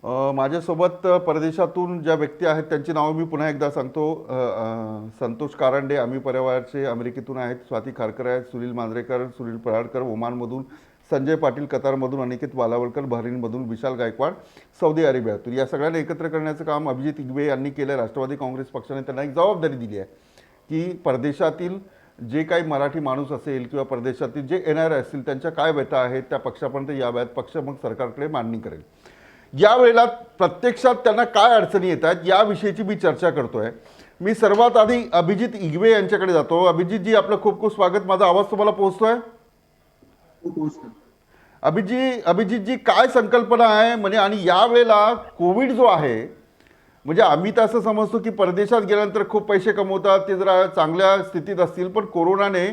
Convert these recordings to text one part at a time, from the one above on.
माझ्यासोबत परदेशातून ज्या व्यक्ती आहेत त्यांची नावं मी पुन्हा एकदा सांगतो. संतोष कारंडे आम्ही परिवारचे अमेरिकेतून आहेत, स्वाती खारकर आहेत, सुनील मांजरेकर, सुनील पराडकर ओमानमधून, संजय पाटील कतारमधून, अनिकेत वालावलकर बहरीनमधून, विशाल गायकवाड सौदी अरेबियातून. या सगळ्यांना एकत्र करण्याचं काम अभिजित इगवे यांनी केलं. राष्ट्रवादी काँग्रेस पक्षाने त्यांना एक जबाबदारी दिली आहे की परदेशातील जे काही मराठी माणूस असेल किंवा परदेशातील जे येणारे असतील त्यांच्या काय व्यथा आहेत त्या पक्षापर्यंत याव्यात, पक्ष मग सरकारकडे मांडणी करेल. यावेळेला प्रत्यक्षात त्यांना काय अडचणी येत आहेत याविषयीची मी चर्चा करतोय. मी सर्वात आधी अभिजित इगवे यांच्याकडे जातो. अभिजितजी, आपलं खूप खूप स्वागत. माझा आवाज तुम्हाला पोहोचतोय? अभिजितजी, काय संकल्पना आहे म्हणजे, आणि यावेळेला कोविड जो आहे, म्हणजे आम्ही तर असं समजतो की परदेशात गेल्यानंतर खूप पैसे कमवतात, ते जरा चांगल्या स्थितीत असतील, पण कोरोनाने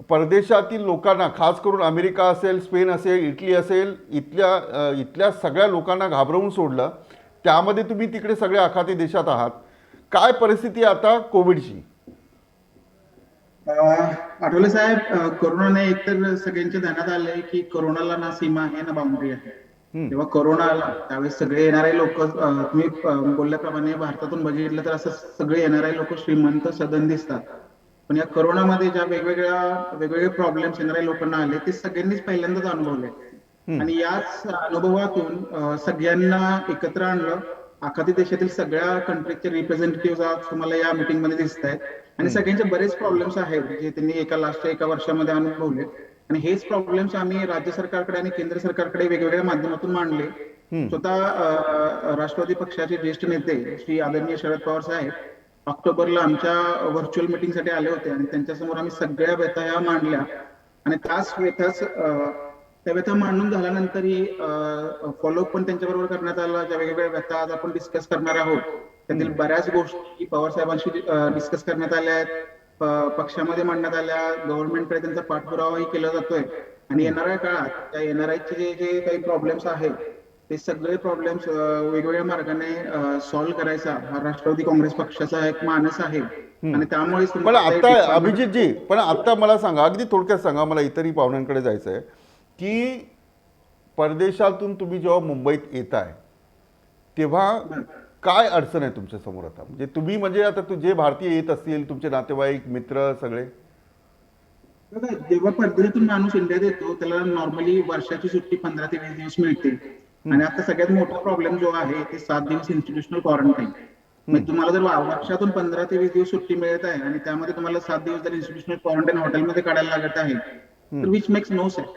परदेशातील लोकांना, खास करून अमेरिका असेल, स्पेन असेल, इटली असेल, इथल्या सगळ्या लोकांना घाबरवून सोडलं. त्यामध्ये तुम्ही तिकडे सगळ्या आखाती देशात आहात. काय परिस्थिती आहे आता कोविडची? आठवले साहेब, कोरोनाने एकतर सगळ्यांच्या ध्यानात आलंय की कोरोनाला ना सीमा आहे ना बाउंड्री आहे. जेव्हा कोरोना आला त्यावेळेस सगळे येणारे लोक, तुम्ही बोलल्याप्रमाणे भारतातून बघितलं तर असं सगळे येणारे लोक श्रीमंत सदन दिसतात, पण या कोरोनामध्ये ज्या वेगवेगळे प्रॉब्लेम्स येणाऱ्या लोकांना आले ते सगळ्यांनीच पहिल्यांदाच अनुभवले. आणि याच अनुभवातून सगळ्यांना एकत्र आणलं. आखाती देशातील सगळ्या कंट्रीचे रिप्रेझेंटेटिव्ह आज तुम्हाला या मीटिंग मध्ये दिसत आहेत. आणि सगळ्यांचे बरेच प्रॉब्लेम्स आहेत जे त्यांनी एका वर्षामध्ये अनुभवले. आणि हेच प्रॉब्लेम्स आम्ही राज्य सरकारकडे आणि केंद्र सरकारकडे वेगवेगळ्या माध्यमातून मांडले. स्वतः राष्ट्रवादी पक्षाचे ज्येष्ठ नेते श्री आदरणीय शरद पवार साहेब ऑक्टोबरला आमच्या व्हर्च्युअल मीटिंगसाठी आले होते आणि त्यांच्यासमोर आम्ही सगळ्या व्यथा ह्या मांडल्या. आणि त्या व्यथा मांडून झाल्यानंतरही फॉलोअप पण त्यांच्याबरोबर करण्यात आला. ज्या वेगवेगळ्या व्यथा आज आपण डिस्कस करणार आहोत त्यातील बऱ्याच गोष्टी पवार साहेबांशी डिस्कस करण्यात आल्या आहेत, पक्षामध्ये मांडण्यात आल्या, गव्हर्नमेंटकडे त्यांचा पाठपुरावाही केला जातोय. आणि येणाऱ्या काळात त्या एनआरआयचे जे काही प्रॉब्लेम्स आहेत ते सगळे प्रॉब्लेम्स वेगवेगळ्या मार्गाने सॉल्व्ह करायचा हा राष्ट्रवादी काँग्रेस पक्षाचा एक मानस आहे. आणि त्यामुळे पण आता अभिजितजी, पण आता मला सांगा, अगदी थोडक्यात सांगा, मला इतरही पाहुण्यांकडे जायचं आहे की परदेशातून तुम्ही जेव्हा मुंबईत येताय तेव्हा काय अडचण आहे तुमच्या समोर? आता म्हणजे तुम्ही, म्हणजे आता जे भारतीय येत असतील तुमचे नातेवाईक मित्र सगळे, जेव्हा परदेशातून माणूस इंडियात येतो त्याला नॉर्मली वर्षाची सुट्टी 15 ते 20 दिवस मिळते. आणि आता सगळ्यात मोठा प्रॉब्लेम जो आहे ते 7 दिवस इन्स्टिट्यूशनल क्वारंटाईन. म्हणजे तुम्हाला जर वर्षातून 15 ते 20 दिवस सुट्टी मिळत आहे आणि त्यामध्ये तुम्हाला 7 दिवस जर इन्स्टिट्यूशनल क्वारंटाईन हॉटेलमध्ये काढायला लागत आहे तर which makes no sense,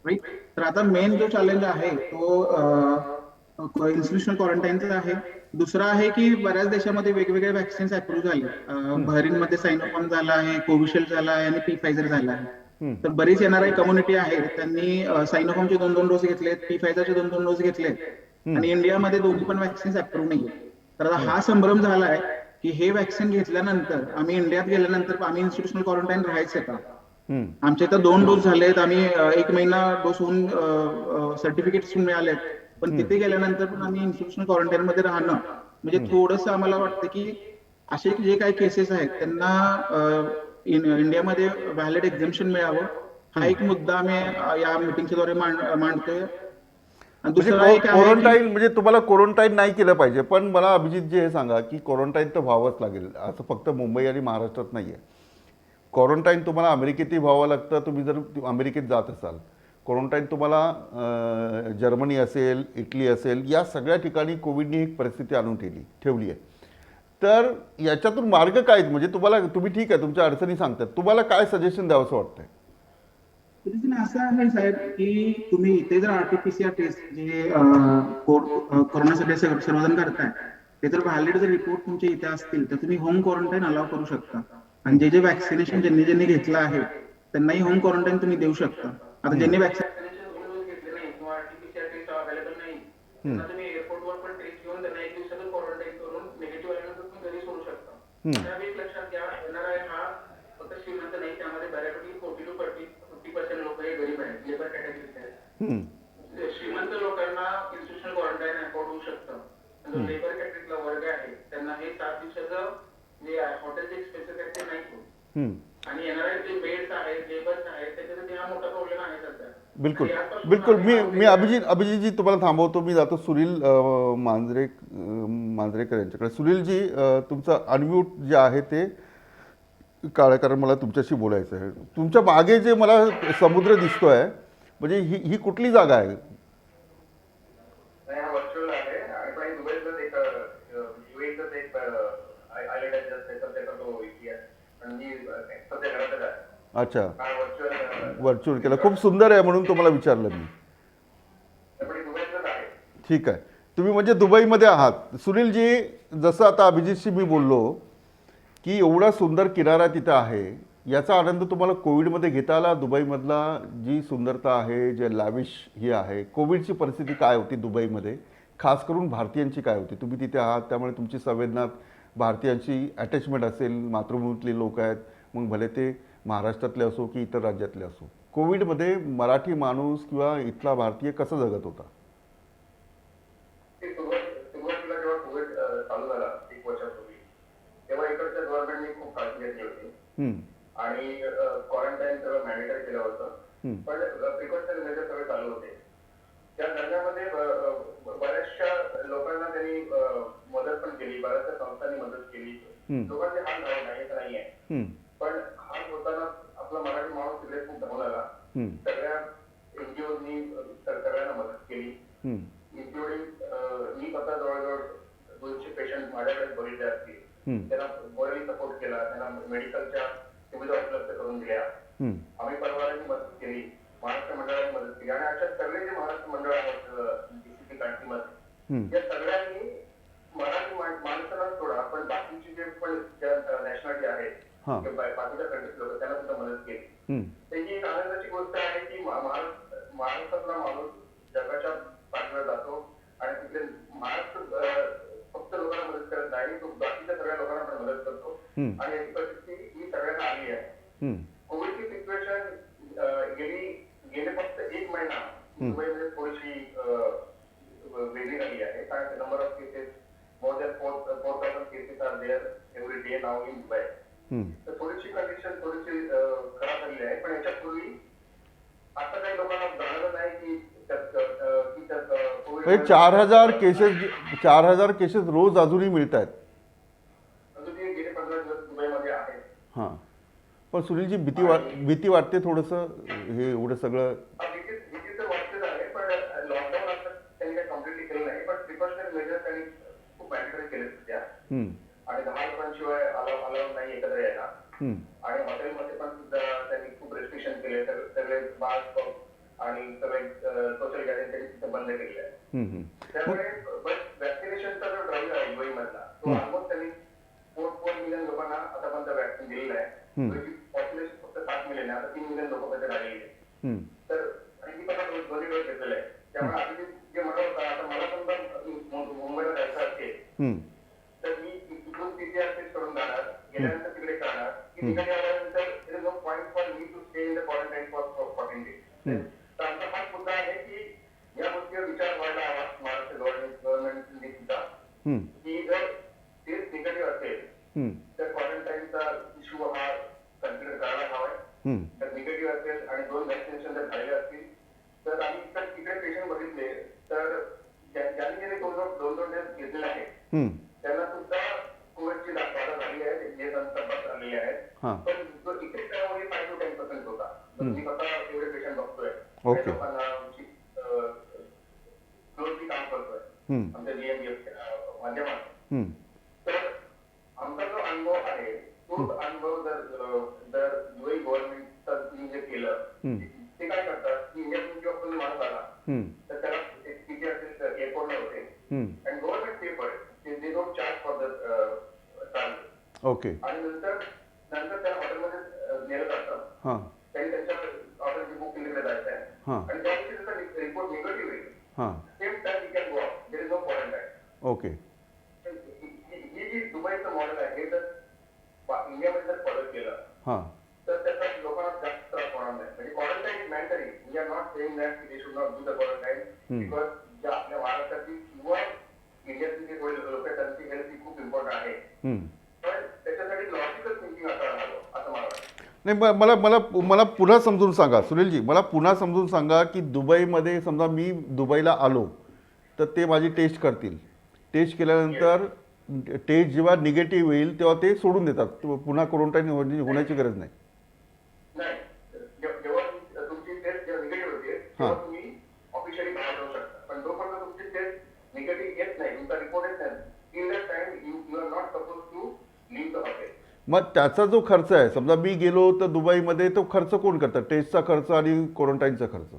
right. तर आता मेन जो चॅलेंज आहे तो इन्स्टिट्यूशनल क्वारंटाईनचा आहे. दुसरा आहे की बऱ्याच देशामध्ये वेगवेगळे वॅक्सिन्स अप्रूव्ह झाले. बहरीनमध्ये सायनोफार्म झाला आहे, कोविशिल्ड झाला आहे आणि फायझर झाला आहे. तर बरीच एनआरआय कम्युनिटी आहे त्यांनी सायनोफार्मचे 2-2 डोस घेतलेत, फायझरचे 2-2 डोस घेतलेत. आणि इंडियामध्ये दोन्ही पण वॅक्सिन्स अप्रूव्ह नाहीये. तर आता हा संभ्रम झालाय की हे वॅक्सिन घेतल्यानंतर आम्ही इंडियात गेल्यानंतर आम्ही इन्स्टिट्यूशनल क्वारंटाईन राहायचं का? आमचे तर 2 डोस झालेत, आम्ही 1 महिना डोस होऊन सर्टिफिकेट मिळालेत, पण तिथे गेल्यानंतर पण आम्ही इन्स्टिट्यूशनल क्वारंटाईन मध्ये राहणं म्हणजे थोडंसं आम्हाला वाटतं की असे जे काही केसेस आहेत त्यांना इंडियामध्ये व्हॅलिड एक्झम्पशन मिळावं. हा एक मुद्दा आम्ही या मीटिंगच्या द्वारे मांडतोय. क्वारंटाईन म्हणजे तुम्हाला क्वारंटाईन नाही केलं पाहिजे, पण मला अभिजित जी हे सांगा की क्वारंटाईन तर व्हावंच लागेल. असं फक्त मुंबई आणि महाराष्ट्रात नाही आहे. क्वारंटाईन तुम्हाला अमेरिकेतही व्हावं लागतं. तुम्ही जर अमेरिकेत जात असाल, क्वारंटाईन तुम्हाला जर्मनी असेल, इटली असेल, या सगळ्या ठिकाणी कोविडनी एक परिस्थिती आणून ठेवली आहे. तर याच्यातून मार्ग काय आहेत? म्हणजे तुम्ही ठीक आहे तुमच्या अडचणी सांगतात, तुम्हाला काय सजेशन द्यावं असं वाटतंय? असं आहे साहेब की तुम्ही इथे जर आरटीपीसीआर टेस्ट जे कोरोनासाठी सर्वजण करताय ते जर व्हॅलिड जर रिपोर्ट तुमचे इथे असतील तर तुम्ही होम क्वारंटाईन अलाव करू शकता. आणि जे वॅक्सिनेशन ज्यांनी घेतलं आहे त्यांनाही होम क्वारंटाईन तुम्ही देऊ शकता. आता ज्यांनी वॅक्सिनेशन घेतले नाही किंवा आरटीपीसीआर टेस्ट अवेलेबल नाही त्यांना तुम्ही एअरपोर्टवर पण टेस्ट घेऊन त्यांना 1 दिवसाचं क्वारंटाईन करून निगेटिव्ह आल्यानंतर तुम्ही घरी सोडू शकता. त्यावेळी एक लक्षात घ्या, एनआरआय हा फक्त श्रीमंत नाही, त्यामध्ये बऱ्यापैकी 40 to 50% लोक हे गरीब आहेत, लेबर कॅटेगरीचे आहेत. श्रीमंत लोकांना इन्स्टिट्यूशनल क्वारंटाईन अफोर्ड होऊ शकतं. जो लेबर कॅटेगरीतला वर्ग आहे त्यांना हे 7 दिवसाचं जे हॉटेलचे एक्सपेन्सेस आहेत ते नाही होत. आणि येणारे जे बेड्स आहेत, लेबर्स आहेत, त्याच्यासाठी हा मोठा प्रॉब्लेम आहे सध्या. बिलकुल. यात पण बिलकुल. मी अभिजितजी तुम्हाला थांबवतो. मी जातो सुनील मांजरेकर यांच्याकडे. सुनीलजी, तुमचं अनम्यूट जे आहे ते काळं, कारण मला तुमच्याशी बोलायचं आहे. तुमच्या मागे जे मला समुद्र दिसतोय, म्हणजे ही कुठली जागा आहे? नाही, हा व्हर्च्युअल आहे आणि पण दुबईतच एक युएईतच एक आयलंड आहे त्याचा तो इतिहास. पण मी सध्या घरातच आहे. अच्छा, हा व्हर्च्युअल व्हर्च्युअल केलं. खूप सुंदर आहे म्हणून तुम्हाला विचारलं मी. पण दुबईतच आहे. ठीक आहे. तुम्ही म्हणजे दुबईमध्ये आहात. सुनीलजी, जसं आता अभिजितशी मी बोललो की एवढा सुंदर किनारा तिथं आहे, याचा आनंद तुम्हाला कोविडमध्ये घेता आला? दुबईमधला जी सुंदरता आहे, जे लॅविश ही आहे, कोविडची परिस्थिती काय होती दुबईमध्ये, खास करून भारतीयांची काय होती? तुम्ही तिथे आहात त्यामुळे तुमची संवेदना भारतीयांची अटॅचमेंट असेल, मातृभूमीतले लोक आहेत, मग भले ते महाराष्ट्रातले असो की इतर राज्यातले असो. कोविडमध्ये मराठी माणूस किंवा इथला भारतीय कसं जगत होता? सुरुवातीला जेव्हा कोविड चालू झाला 1 वर्षापूर्वी, तेव्हा इकडच्या गव्हर्नमेंटने खूप काळजी घेतली होती हम्म, आणि क्वारंटाईन सगळं मॅनिटरी केलं होतं. हम्म, पण प्रिकॉशनरी मेजर सगळे चालू होते. त्या दरम्यानमध्ये बऱ्याचशा लोकांना त्यांनी मदत पण केली, बऱ्याचशा संस्थांनी मदत केली. लोकांचे हाल झाले नाही तर नाहीये, हम्म, पण हाल होताना आपला मराठी माणूस तिकडे खूप धावून आला. हम्म, सगळ्या एनजीओनी सगळ्यांना मदत केली, हम्म, इन्क्लुडिंग मी स्वतः जवळजवळ 200 पेशंट माझ्याकडे बघितले असतील. हम्म, त्यांना मोरली सपोर्ट केला, त्यांना मेडिकलच्या सुविधा उपलब्ध करून दिल्या. हम्म, आम्ही परिवारांनी मदत केली, महाराष्ट्र मंडळाने मदत केली आणि अशा सगळे जे महाराष्ट्र मंडळ आहेत जीसीसी कंट्रीमध्ये, हम्म, या सगळ्यांनी मराठी माणसाला सोडा पण बाकीचे जे पण नॅशनॅलिटी आहेत हां, किंवा बाकीच्या कंट्रीज लोक त्यांना सुद्धा मदत केली. हम्म, त्याची एक आनंदाची गोष्ट आहे की महाराष्ट्रातला माणूस जगाच्या पाठीवर जातो आणि तिकडे महाराष्ट्र फक्त लोकांना मदत करत नाही, तो बाकीच्या सगळ्या लोकांना पण मदत करतो हम्म, आणि याची परिस्थिती ही सगळ्यांना आली आहे. हम्म, कोविडची सिच्युएशन गेले फक्त 1 महिना मुंबईमध्ये थोडीशी वेगळी झाली आहे, कारण number of cases more than 4,000 cases are there every day now in Dubai. Hmm. तर थोडीशी कंडिशन थोडीशी खराब झालेली आहे. पण याच्यापूर्वी आता काही लोकांना जाणवलं नाही की त्यात कोविड म्हणजे 4,000 केसेस रोज अजूनही मिळत आहेत. अजूनही गेले 15 दिवस दुबईमध्ये आहे. हां, पण सुनीलजी, भीती वाटते थोडंसं, हे एवढं सगळं. भीती तर वाटतेच आहे, पण लॉकडाऊन आता त्यांनी काही कम्प्लिटली केलं नाही, पण प्रिकॉशनरी मेजर त्यांनी खूप मॅनिटरी केले सध्या. हम्म, आणि 10 लोकांशिवाय अलाउड नाही एकत्र यायला. हम्म, आणि हॉटेलमध्ये पण सुद्धा त्यांनी खूप रेस्ट्रिक्शन केले, सगळे मास्क आणि सगळे सोशल गॅदरिंग त्यांनी तिथे बंद केले आहे. हम्म, हम्म. त्यामुळे वॅक्सिनेशनचा जो ड्राईव्ह आहे दुबईमधला, तो ऑलमोस्ट त्यांनी 4 मिलियन लोकांना आतापर्यंत वॅक्सिन दिलेलं आहे. पॉप्युलेशन फक्त 7 मिलियन आहे, आता 3 मिलियन लोकांमध्ये झालेली आहे. हम्म, तर आणि मी पण दोन्ही डोस घेतलेला आहे. त्यामुळे आधी जे म्हणत होता, आता मला समजा मुंबईला जायचं असेल हम्म, तर मी इथून पीसीआर करून जाणार, गेल्यानंतर तिकडे करणार, की तिकडे आल्यानंतर there is no point for me to stay in the quarantine for 14 days. तर आमचा हाच मुद्दा आहे की या गोष्टीवर विचार व्हायला हवा महाराष्ट्र गव्हर्नमेंटने सुद्धा, हम्म, की जर टेस्ट निगेटिव्ह असेल हम्म, तर क्वारंटाईनचा इश्यू हा कन्सिडर करायला हवाय. हम्म, जर निगेटिव्ह असेल आणि 2 वॅक्सिनेशन जर झालेले असतील तर आम्ही तिकडे पेशंट बघितले तर ज्यांनी गेले 2 डोस घेतलेले आहेत हम्म, त्यांना सुद्धा कोविडची बाधा झाली आहे, जे तपास झालेले आहेत. हां, पण जो इकडे त्यामुळे 5 to 10% होता. मी स्वतः एवढे पेशंट बघतोय, ओके. काही लोकांना क्लोजली काम करतोय हम्म, आमच्या जीएमबीएफ माध्यमात. हम्म, तर आमचा जो अनुभव आहे तोच अनुभव जर दुबई गव्हर्नमेंटचं जे केलं, ते काय करतात की इंडियातून जेव्हा कोणी माणूस आला हम्म, तर त्याला पीसीआर एअरपोर्टला होते हम्म, आणि government pay for it, they don't charge for the transit. Okay. आणि नंतर त्याला हॉटेलमध्ये नेलं जातं. हां, त्यांनी त्यांच्या हॉटेलची बुक केलेलं जायचं आहे हां, आणि त्या दिवशी त्याचा रिपोर्ट निगेटिव्ह येईल, हां, same time you can go out, there is no quarantine. Okay. ही जी दुबईचं मॉडेल आहे हे जर इंडियामध्ये जर फॉलो केलं हां, तर त्याचा लोकांना जास्त त्रास होणार नाही. म्हणजे quarantine is mandatory. We are not saying that they should not do the quarantine, because ज्या आपल्या महाराष्ट्राची किंवा इंडियातली जे थोडी लोक आहेत त्यांची हेल्थ ही खूप इम्पॉर्टंट आहे. हम्म. पण त्याच्यासाठी लॉजिकल थिंकिंग असायला हवं असं मला वाटतं. नाही मला मला मला पुन्हा समजून सांगा सुनीलजी, मला पुन्हा समजून सांगा की दुबईमध्ये समजा मी दुबईला आलो तर ते माझी टेस्ट करतील. टेस्ट केल्यानंतर टेस्ट जेव्हा निगेटिव्ह येईल तेव्हा ते सोडून देतात, पुन्हा क्वारंटाईन होण्याची गरज नाही. नाही, जेव्हा तुमची टेस्ट निगेटिव्ह होते तेव्हा तुम्ही ऑफिशियली बाहेर जाऊ शकता. पण जोपर्यंत तुमची टेस्ट निगेटिव्ह येत नाही, तुमचा रिपोर्ट येत नाही, in that time you are not suppose to leave the hotel. मग त्याचा जो खर्च आहे, समजा मी गेलो तर दुबईमध्ये, तो खर्च कोण करतं? टेस्टचा खर्च आणि क्वारंटाईनचा खर्च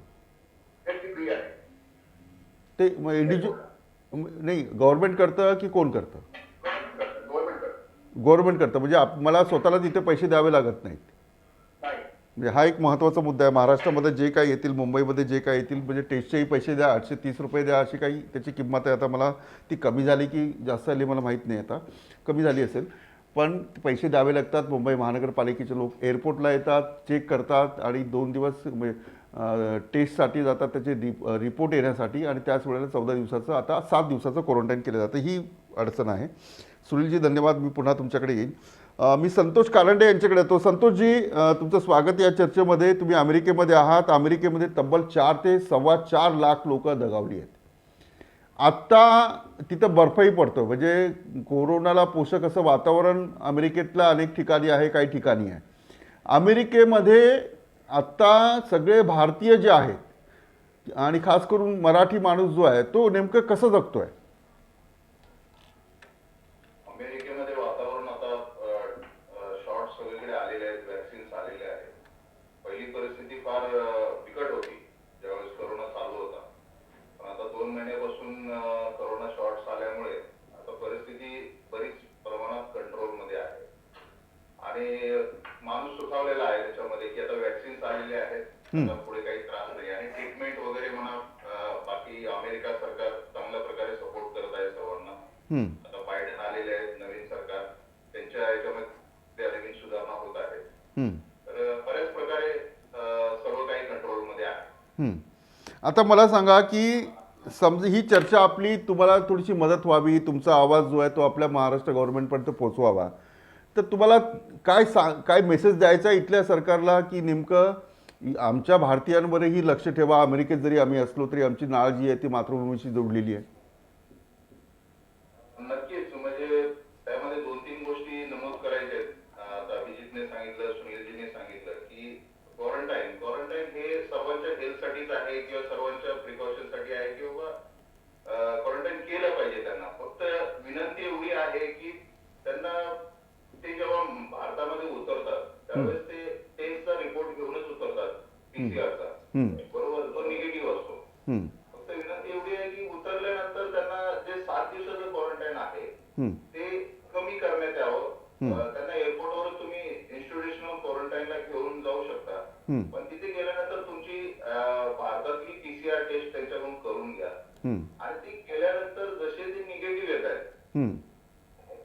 टेस्ट फ्री आहे. ते इंडिव्हिज्युअल नाही, गव्हर्नमेंट करतं की कोण करतं? गव्हर्नमेंट करतं. गव्हर्नमेंट करतं, म्हणजे मला स्वतःला तिथे पैसे द्यावे लागत नाहीत. नाही, म्हणजे हा एक महत्त्वाचा मुद्दा आहे. महाराष्ट्रामध्ये जे काही येतील, मुंबईमध्ये जे काही येतील, म्हणजे टेस्टचेही पैसे द्या, 830 रुपये द्या, अशी काही त्याची किंमत आहे. आता मला ती कमी झाली की जास्त झाली मला माहीत नाही, आता कमी झाली असेल, पण पैसे द्यावे लागतात. मुंबई महानगरपालिकेचे लोक एअरपोर्टला येतात, चेक करतात आणि 2 दिवस टेस्टसाठी जातात, त्याचे रिपोर्ट येण्यासाठी, आणि त्याच वेळेला 14 दिवसाचं, आता 7 दिवसाचं क्वारंटाईन केलं जातं. ही अडचण आहे. सुनीलजी धन्यवाद, मी पुन्हा तुमच्याकडे येईन. मी संतोष कालंडे यांच्याकडे येतो. संतोषजी, तुमचं स्वागत या चर्चेमध्ये. तुम्ही अमेरिकेमध्ये आहात. अमेरिकेमध्ये तब्बल 4 ते 4.25 लाख लोक दगावली आहेत. आत्ता तिथं बर्फही पडतो, म्हणजे कोरोनाला पोषक असं वातावरण अमेरिकेतल्या अनेक ठिकाणी आहे, काही ठिकाणी आहे. अमेरिकेमध्ये आत्ता सगळे भारतीय जे आहेत आणि खास करून मराठी माणूस जो आहे तो नेमकं कसं जगतोय? अमेरिकेमध्ये वातावरण आता शॉर्ट सगळीकडे आलेले आहेत, वॅक्सिन्स आलेले आहेत. पहिली परिस्थिती फार बिकट होती ज्यावेळेस करोना चालू होता, पण आता 2 महिन्यापासून करोना शॉर्ट्स आल्यामुळे आता परिस्थिती बरीच प्रमाणात कंट्रोलमध्ये आहे आणि माणूस सुखावलेला आहे त्याच्यामध्ये की आता वॅक्सिन्स आलेले आहेत, आता पुढे काही त्रास नाही आणि ट्रीटमेंट वगैरे म्हणा, बाकी अमेरिका सरकार चांगल्या प्रकारे सपोर्ट करत आहे सर्वांना. आता बायडन आलेले आहेत, नवीन सरकार, त्यांच्या याच्यामध्ये नवीन सुधारणा होत आहे. तर बऱ्याच प्रकारे सर्व काही कंट्रोलमध्ये आहे. आता मला सांगा की समजा ही चर्चा आपली, तुम्हाला थोडीशी मदत व्हावी, तुमचा आवाज जो आहे तो आपल्या महाराष्ट्र गव्हर्नमेंटपर्यंत पोहोचवावा, तर तुम्हाला काय मेसेज द्यायचा आहे इथल्या सरकारला, की नेमकं आमच्या भारतीयांवरही लक्ष ठेवा, अमेरिकेत जरी आम्ही असलो तरी आमची नाळ जी आहे ती मातृभूमीशी जोडलेली आहे? नक्कीच, म्हणजे त्यामध्ये 2-3 गोष्टी नमूद करायच्या आहेत. आता अभिजितने सांगितलं, सुनीलजीने सांगितलं की क्वारंटाईन हे सर्वांच्या हेल्थसाठीच आहे किंवा सर्वांच्या प्रिकॉशनसाठी आहे किंवा क्वारंटाईन केलं पाहिजे त्यांना. फक्त विनंती एवढी आहे की त्यांना ते जेव्हा भारतामध्ये उतरतात त्यावेळेस ते टेस्टचा रिपोर्ट घेऊनच उतरतात, पीसीआरचा, बरोबर, तो निगेटिव्ह असतो. फक्त विनंती एवढी आहे की उतरल्यानंतर त्यांना जे 7 दिवसाचं क्वारंटाईन आहे ते कमी करण्यात यावं. त्यांना एअरपोर्टवर तुम्ही इन्स्टिट्यूशनल क्वारंटाईनला घेऊन जाऊ शकता, पण तिथे गेल्यानंतर तुमची भारतातली पीसीआर टेस्ट त्यांच्याकडून करून घ्या आणि ती केल्यानंतर जसे ते निगेटिव्ह येत आहेत,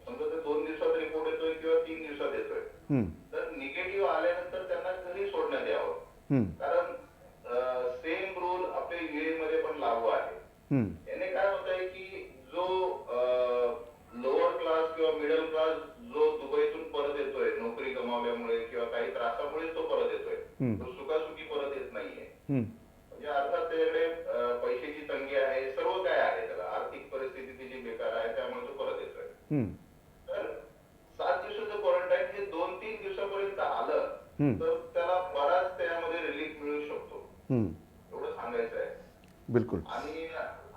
समजा ते 2 दिवसात रिपोर्ट येतोय किंवा 3 दिवसात येतोय, तर निगेटिव्ह आल्यानंतर त्यांना घरी सोडण्यात यावं. कारण सेम रूल आपल्या युएन मध्ये पण लागू आहे. याने काय होत आहे की जो लोअर क्लास किंवा मिडल क्लास जो दुबईतून परत येतोय नोकरी गमावल्यामुळे किंवा काही त्रासामुळे तो परत येतोय, तो सुखासुखी परत येत नाहीये. म्हणजे अर्थात त्याच्याकडे पैशाची तंगी आहे, सर्व काय आहे, त्याला आर्थिक परिस्थिती त्याची बेकार आहे, त्यामुळे तो परत येतोय. तर 7 दिवसाचं क्वारंटाईन हे 2-3 दिवसापर्यंत आलं तर त्याला बराच त्यामध्ये रिलीफ मिळू शकतो, एवढं सांगायचं आहे. बिलकुल. आणि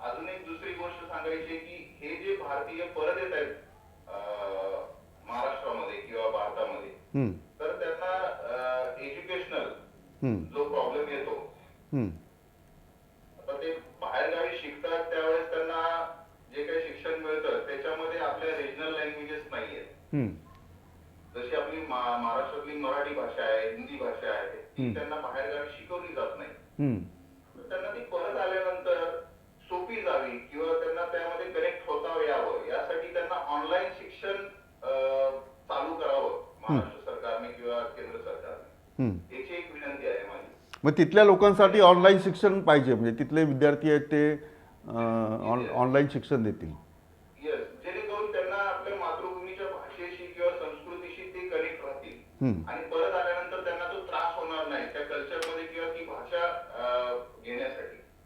अजून एक दुसरी गोष्ट सांगायची की हे जे भारतीय परत येत आहेत महाराष्ट्रामध्ये किंवा भारतामध्ये, तर त्यांना एज्युकेशनल जो प्रॉब्लेम येतो, आता ते बाहेरगावी शिकतात त्यावेळेस त्यांना जे काही शिक्षण मिळतं त्याच्यामध्ये आपल्या रिजनल लँग्वेजेस नाहीयेत. जशी आपली महाराष्ट्रातली मराठी भाषा आहे, हिंदी भाषा आहे, ती त्यांना बाहेरगावी शिकवली जात नाही. त्यांना ती परत आल्यानंतर सोपी जावी किंवा त्यांना त्यामध्ये कनेक्ट होता यावं यासाठी त्यांना ऑनलाईन शिक्षण चालू करावं महाराष्ट्र सरकारने किंवा केंद्र सरकारने, याची एक विनंती आहे माझी. मग तिथल्या लोकांसाठी ऑनलाईन शिक्षण पाहिजे, म्हणजे तिथले विद्यार्थी आहेत ते ऑनलाईन शिक्षण देतील. येस, जेणेकरून त्यांना आपल्या मातृभूमीच्या भाषेशी किंवा संस्कृतीशी ते कनेक्ट राहतील आणि परत आल्यानंतर त्यांना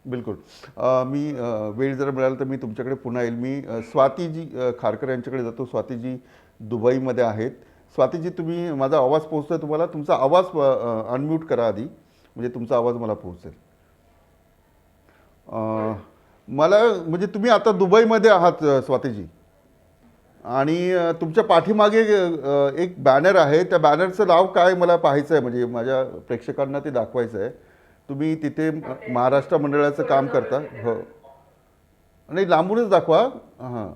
बिलकुल. मी वेळ जर मिळाला तर मी तुमच्याकडे पुन्हा येईल. मी स्वातीजी खारकर यांच्याकडे जातो. स्वातीजी दुबईमध्ये आहेत. स्वातीजी, तुम्ही, माझा आवाज पोहोचतोय तुम्हाला? तुमचा आवाज अनम्यूट करा आधी, म्हणजे तुमचा आवाज मला पोहोचेल. मला म्हणजे तुम्ही आता दुबईमध्ये आहात स्वातीजी, आणि तुमच्या पाठीमागे एक बॅनर आहे. त्या बॅनरचं नाव काय मला पाहायचं आहे, म्हणजे माझ्या प्रेक्षकांना ते दाखवायचं आहे. तुम्ही तिथे महाराष्ट्र मंडळाचं काम करता? हो. नाही, लांबूनच दाखवा. हां,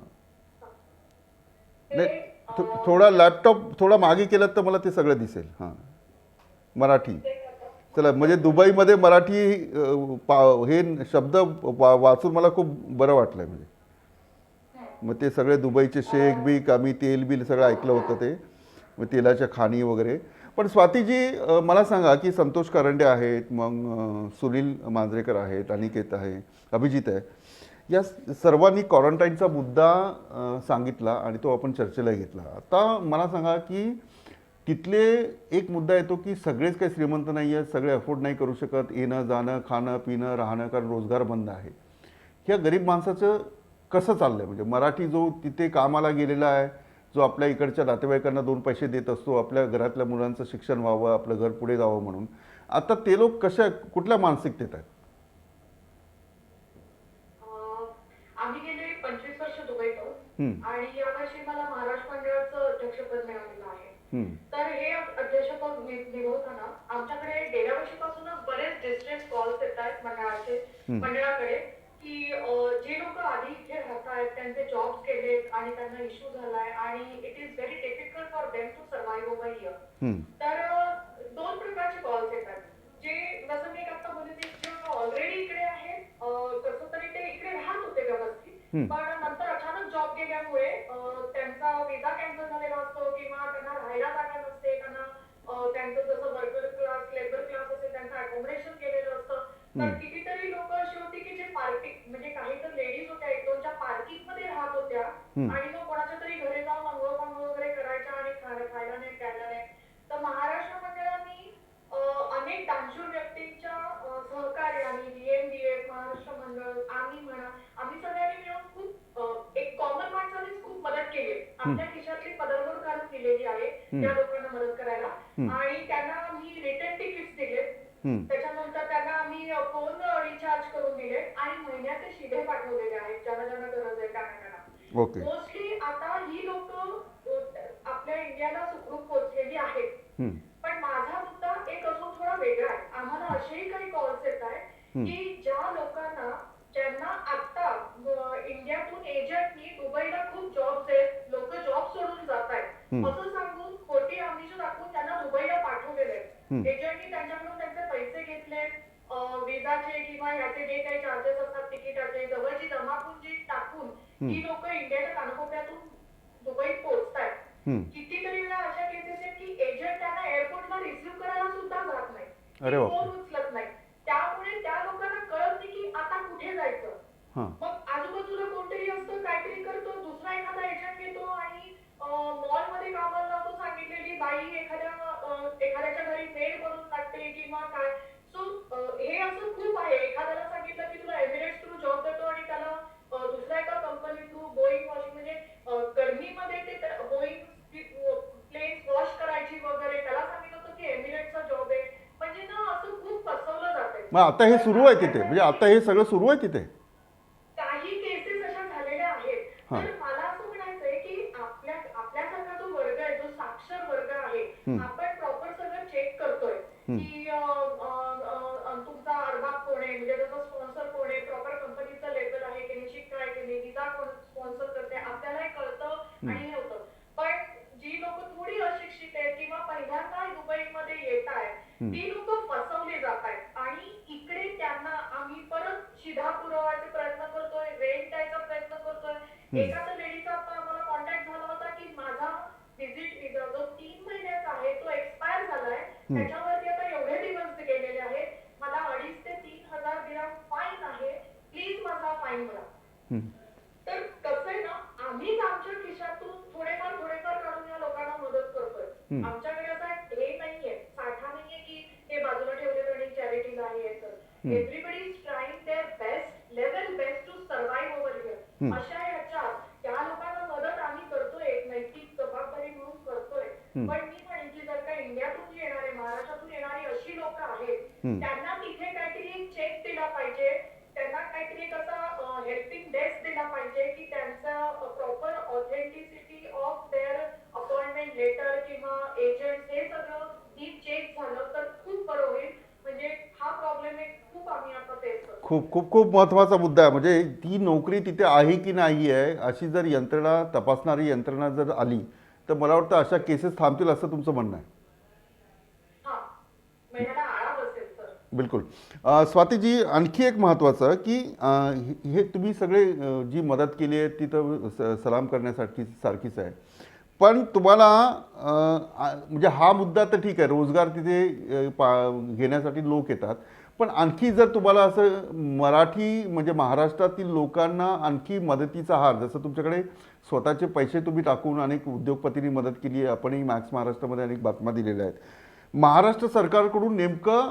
नाही, थोडा लॅपटॉप थोडा मागे केलं तर मला ते सगळं दिसेल. हां, मराठी. चला, म्हणजे दुबईमध्ये मराठी हे शब्द वाचून मला खूप बरं वाटलं. म्हणजे मग ते सगळे दुबईचे शेख बीक, आम्ही तेल बिल सगळं ऐकलं होतं, ते मग तेलाच्या खाणी वगैरे. पण स्वातीजी, मला सांगा की संतोष करंडे आहेत, मग सुनील मांजरेकर आहेत, अनिकेत आहे, अभिजित आहे, या सर्वांनी क्वारंटाईनचा मुद्दा सांगितला आणि तो आपण चर्चेला घेतला. आता मला सांगा की तिथले एक मुद्दा येतो की सगळेच काही श्रीमंत नाही आहेत, सगळे अफोर्ड नाही करू शकत येणं जाणं, खाणं पिणं, राहणं, कारण रोजगार बंद आहे. ह्या गरीब माणसाचं कसं चाललंय? म्हणजे मराठी जो तिथे कामाला गेलेला आहे, जो आपल्या इकडच्या नातेवाईकांना 2 पैसे देत असतो, आपल्या घरातल्या मुलांचं शिक्षण व्हावं, आपलं घर पुढे जावं म्हणून, आता ते लोक कुठल्या मानसिकतेत आहेत? आम्ही गेले 25 वर्ष दुबईत आहोत हम्म, आणि यावर्षी मला महाराष्ट्र मंडळाचं अध्यक्षपद मिळालेलं आहे. हम्म, तर हे अध्यक्षपद निभवताना आमच्याकडे गेल्या वर्षीपासूनच बरेच डिस्ट्रेस कॉल्स येत आहेत मंडळाकडे, की जे लोक आधी इथे राहत आहेत, त्यांचे जॉब्स गेलेत आणि त्यांना इश्यू झालाय आणि it is very difficult for them to survive over here. Hmm, तर 2 प्रकारचे कॉल्स येतात. जे जसं मी आता बोलले, जे ऑलरेडी इकडे आहेत, कसं तरी ते इकडे राहत होते व्यवस्थित, पण नंतर अचानक जॉब गेल्यामुळे त्यांचा विजा कॅन्सल झालेला असतो किंवा त्यांना राहायला जागा नसते, त्यांना त्यांचं जसं वर्कर क्लास, लेबर क्लास असेल, त्यांचं अकोमोडेशन केलेलं असतं. तर कितीतरी लोक अशी होती की जे पार्किंग, म्हणजे काही तर लेडीज होत्या, 1-2च्या पार्किंग मध्ये राहत होत्या आणि मग कोणाच्या तरी घरी जाऊन अंघोळ वगैरे करायच्या आणि खायला नाही, प्यायला नाही. तर महाराष्ट्र मंडळाने अनेक दानशूर व्यक्तींच्या सहकार्याने, DMDF, महाराष्ट्र मंडळ, आम्ही सगळ्यांनी मिळून खूप एक कॉमन माणसानेच खूप मदत केली. आपल्या खिशातली पदरमोड काढून दिलेली आहे त्या लोकांना मदत करायला, आणि त्यांना आम्ही रिटर्न तिकीट्स दिले. त्याच्यानंतर त्यांना आम्ही फोन रिचार्ज करून दिले आणि महिन्याचे शिधे पाठवलेले आहेत, ज्यांना ज्यांना गरज आहे त्यांना. ओके. मोस्टली आता ही लोक आपल्या इंडियाला सुखरूप पोहोचलेली आहेत. पण माझा मुद्दा एक अजून थोडा वेगळा आहे. आम्हाला असेही काही कॉल्स येत आहेत की ज्या लोकांना, ज्यांना आता इंडियातून एजंटनी दुबईला खूप जॉब्स आहेत, लोक जॉब सोडून जात आहेत असं सांगून खोटी आमिष दाखवून त्यांना दुबईला पाठवलेले आहेत. एजंटनी त्यांच्याकडून त्यांचे पैसे घेतले, विजाचे किंवा याचे जे काही चार्जेस असतात तिकिटाचे, जवळची जमापुंजी टाकून ही लोक इंडियाच्या कानकोपऱ्यातून दुबईत पोहोचतात. कितीतरी वेळा अशा केसेस आहेत की एजंट त्यांना एअरपोर्टला रिसिव्ह करायला सुद्धा जात नाही, फोन उचलत नाही. त्यामुळे त्या लोकांना कळत नाही की आता कुठे जायचं. मग आजूबाजूला कोणतरी असतं, काहीतरी करतो, दुसरा एखादा एजंट येतो आणि मॉलमध्ये कामाला लावतो सांगितलेली बाई एखाद्याच्या घरी मेड बनवून टाकते किंवा काय. सो हे असं खूप आहे. एखाद्याला सांगितलं की तुला एमिरेट्स थ्रू जॉब देतो आणि त्याला दुसऱ्या एका कंपनी थ्रू बोईंग वॉशिंग, म्हणजे गर्मीमध्ये ते बोईंग प्लेन्स वॉश करायची वगैरे, त्याला सांगितलं होतं की एमिरेट्सचा जॉब आहे. म्हणजे ना असं खूप फसवलं जातंय. मग आता हे सुरू आहे तिथे, म्हणजे आता हे सगळं सुरू आहे तिथे? काही केसेस अशा झालेल्या आहेत. तर मला असं म्हणायचंय की आपल्यासारखा जो वर्ग आहे, जो साक्षर वर्ग आहे, आपण प्रॉपर सगळं चेक करतोय की तुमचा अर्बाब कोण आहे, म्हणजे त्याचा स्पॉन्सर कोण आहे, प्रॉपर कंपनीचं लेबल आहे की नाही, शिक्का आहे की नाही, विजा कोण स्पॉन्सर करते, आपल्यालाही कळतं आणि हे होतं. पण जी लोक थोडी अशिक्षित आहेत किंवा पहिल्यांदा दुबईमध्ये येत आहेत, ती लोक फसवली जात आहेत आणि इकडे त्यांना आम्ही परत शिधा पुरवायचा प्रयत्न करतोय, रेंट द्यायचा प्रयत्न करतोय. एका तर लेडीचा आता आम्हाला कॉन्टॅक्ट झाला होता की माझा व्हिजिट विजा जो 3 महिन्याचा आहे तो एक्सपायर झालाय, त्याच्यावरती आता एवढे दिवस गेलेले आहेत, मला 2,500 ते 3,000 दिरहम फाईन आहे, प्लीज माझा फाईन भरा. तर कसं आहे ना, आम्हीच आमच्या खिशातून थोडेफार काढून या लोकांना मदत करतोय. आमच्याकडे असा हे नाहीये, साठा नाहीये की हे बाजूला ठेवलेलं आणि चॅरिटीला आहे. तर everybody is trying their best पण मी म्हणेन की जर का इंडियातून येणारे, महाराष्ट्रातून येणारी अशी लोक आहेत, त्यांना तिथे काहीतरी चेक दिला पाहिजे, त्यांना काहीतरी एक असा हेल्पिंग डेस्क दिला पाहिजे की त्यांचं proper authenticity of their appointment letter किंवा एजंट हे सगळं नीट चेक झालं तर खूप बरं होईल. म्हणजे हा प्रॉब्लेम एक खूप आम्ही आता फेस करतो. खूप खूप खूप महत्त्वाचा मुद्दा आहे. म्हणजे ती नोकरी तिथे आहे की नाही आहे अशी जर यंत्रणा, तपासणारी यंत्रणा जर आली तर मला वाटतं अशा केसेस थांबतील असं तुमचं म्हणणं आहे. हा, मग ह्याला आळा बसेल सर. बिलकुल. स्वातीजी, आणखी एक महत्त्वाचं की हे तुम्ही सगळे जी मदत केली आहे ती तर सलाम करण्यासाठी सारखीच आहे, पण तुम्हाला म्हणजे हा मुद्दा तर ठीक आहे, रोजगार तिथे घेण्यासाठी लोक येतात, पण आणखी जर तुम्हाला असं मराठी म्हणजे महाराष्ट्रातील लोकांना आणखी मदतीचा हार, जसं तुमच्याकडे स्वतःचे पैसे तुम्ही टाकून अनेक उद्योगपतींनी मदत केली आहे, आपणही मॅक्स महाराष्ट्रामध्ये अनेक बातम्या दिलेल्या आहेत, महाराष्ट्र सरकारकडून नेमकं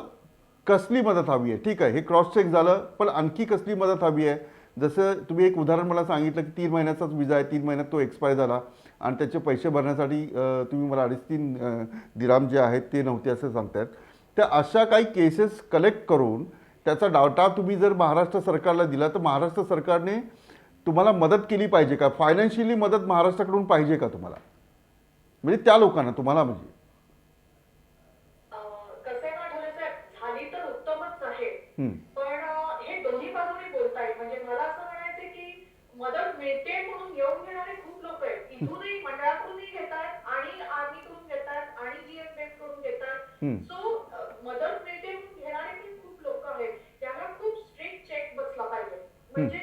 कसली मदत हवी आहे? ठीक आहे, हे क्रॉस चेक झालं, पण आणखी कसली मदत हवी आहे? जसं तुम्ही एक उदाहरण मला सांगितलं की 3 महिन्याचाच विजा आहे, 3 महिन्यात तो एक्सपायर झाला आणि त्याचे पैसे भरण्यासाठी तुम्ही मला 2.5-3 दिराम जे आहेत ते नव्हते असं सांगतायत. तर अशा काही केसेस कलेक्ट करून त्याचा डाटा तुम्ही जर महाराष्ट्र सरकारला दिला तर महाराष्ट्र सरकारने तुम्हाला मदत केली पाहिजे का? फायनान्शियली मदत महाराष्ट्राकडून पाहिजे का तुम्हाला? म्हणजे त्या लोकांना तुम्हाला म्हणजे कसं आहे ना साहेब, झाली तर उत्तमच आहे. हं. पण हे दोन्ही बाजूने बोलता येईल. म्हणजे मला असं म्हणायचं की मदत मिळते म्हणून घेऊन घेणारे खूप लोक आहेत. इथूनही मंडळाकडूनही घेतात आणि आर्मीकडून घेतात आणि जीएसएफ कडून घेतात. सो मदत मिळते म्हणून घेणारे पण खूप लोक आहेत. त्याला खूप स्ट्रिक्ट चेक बसला पाहिजे. म्हणजे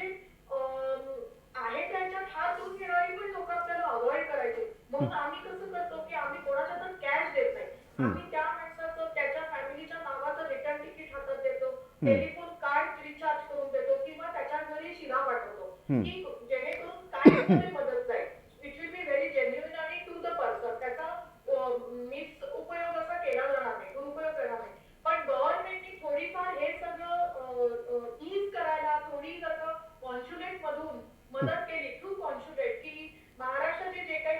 आहे त्याच्यात हात धुवून घेणारी पण लोक आपल्याला अवॉइड करायचे. म्हणून आम्ही कसं करतो की आम्ही कोणाच्या तर कॅश देत नाही. आम्ही त्या माणसाचं त्याच्या फॅमिलीच्या नावाचं रिटर्न तिकीट हातात देतो, टेलिफोन कार्ड रिचार्ज करून देतो किंवा त्याच्या घरी शिधा पाठवतो की जेणेकरून काय मदत जाईल. It will be very genuine आणि टू द पर्सन. त्याचा मिस उपयोग असा केला जाणार नाही, दुरुपयोग करणार नाही. पण गव्हर्नमेंटनी थोडीफार हे सगळं ईज करायला, थोडी जर का कॉन्सुलेट मधून मदत केली थ्रू कॉन्सुलेट की महाराष्ट्राचे जे काही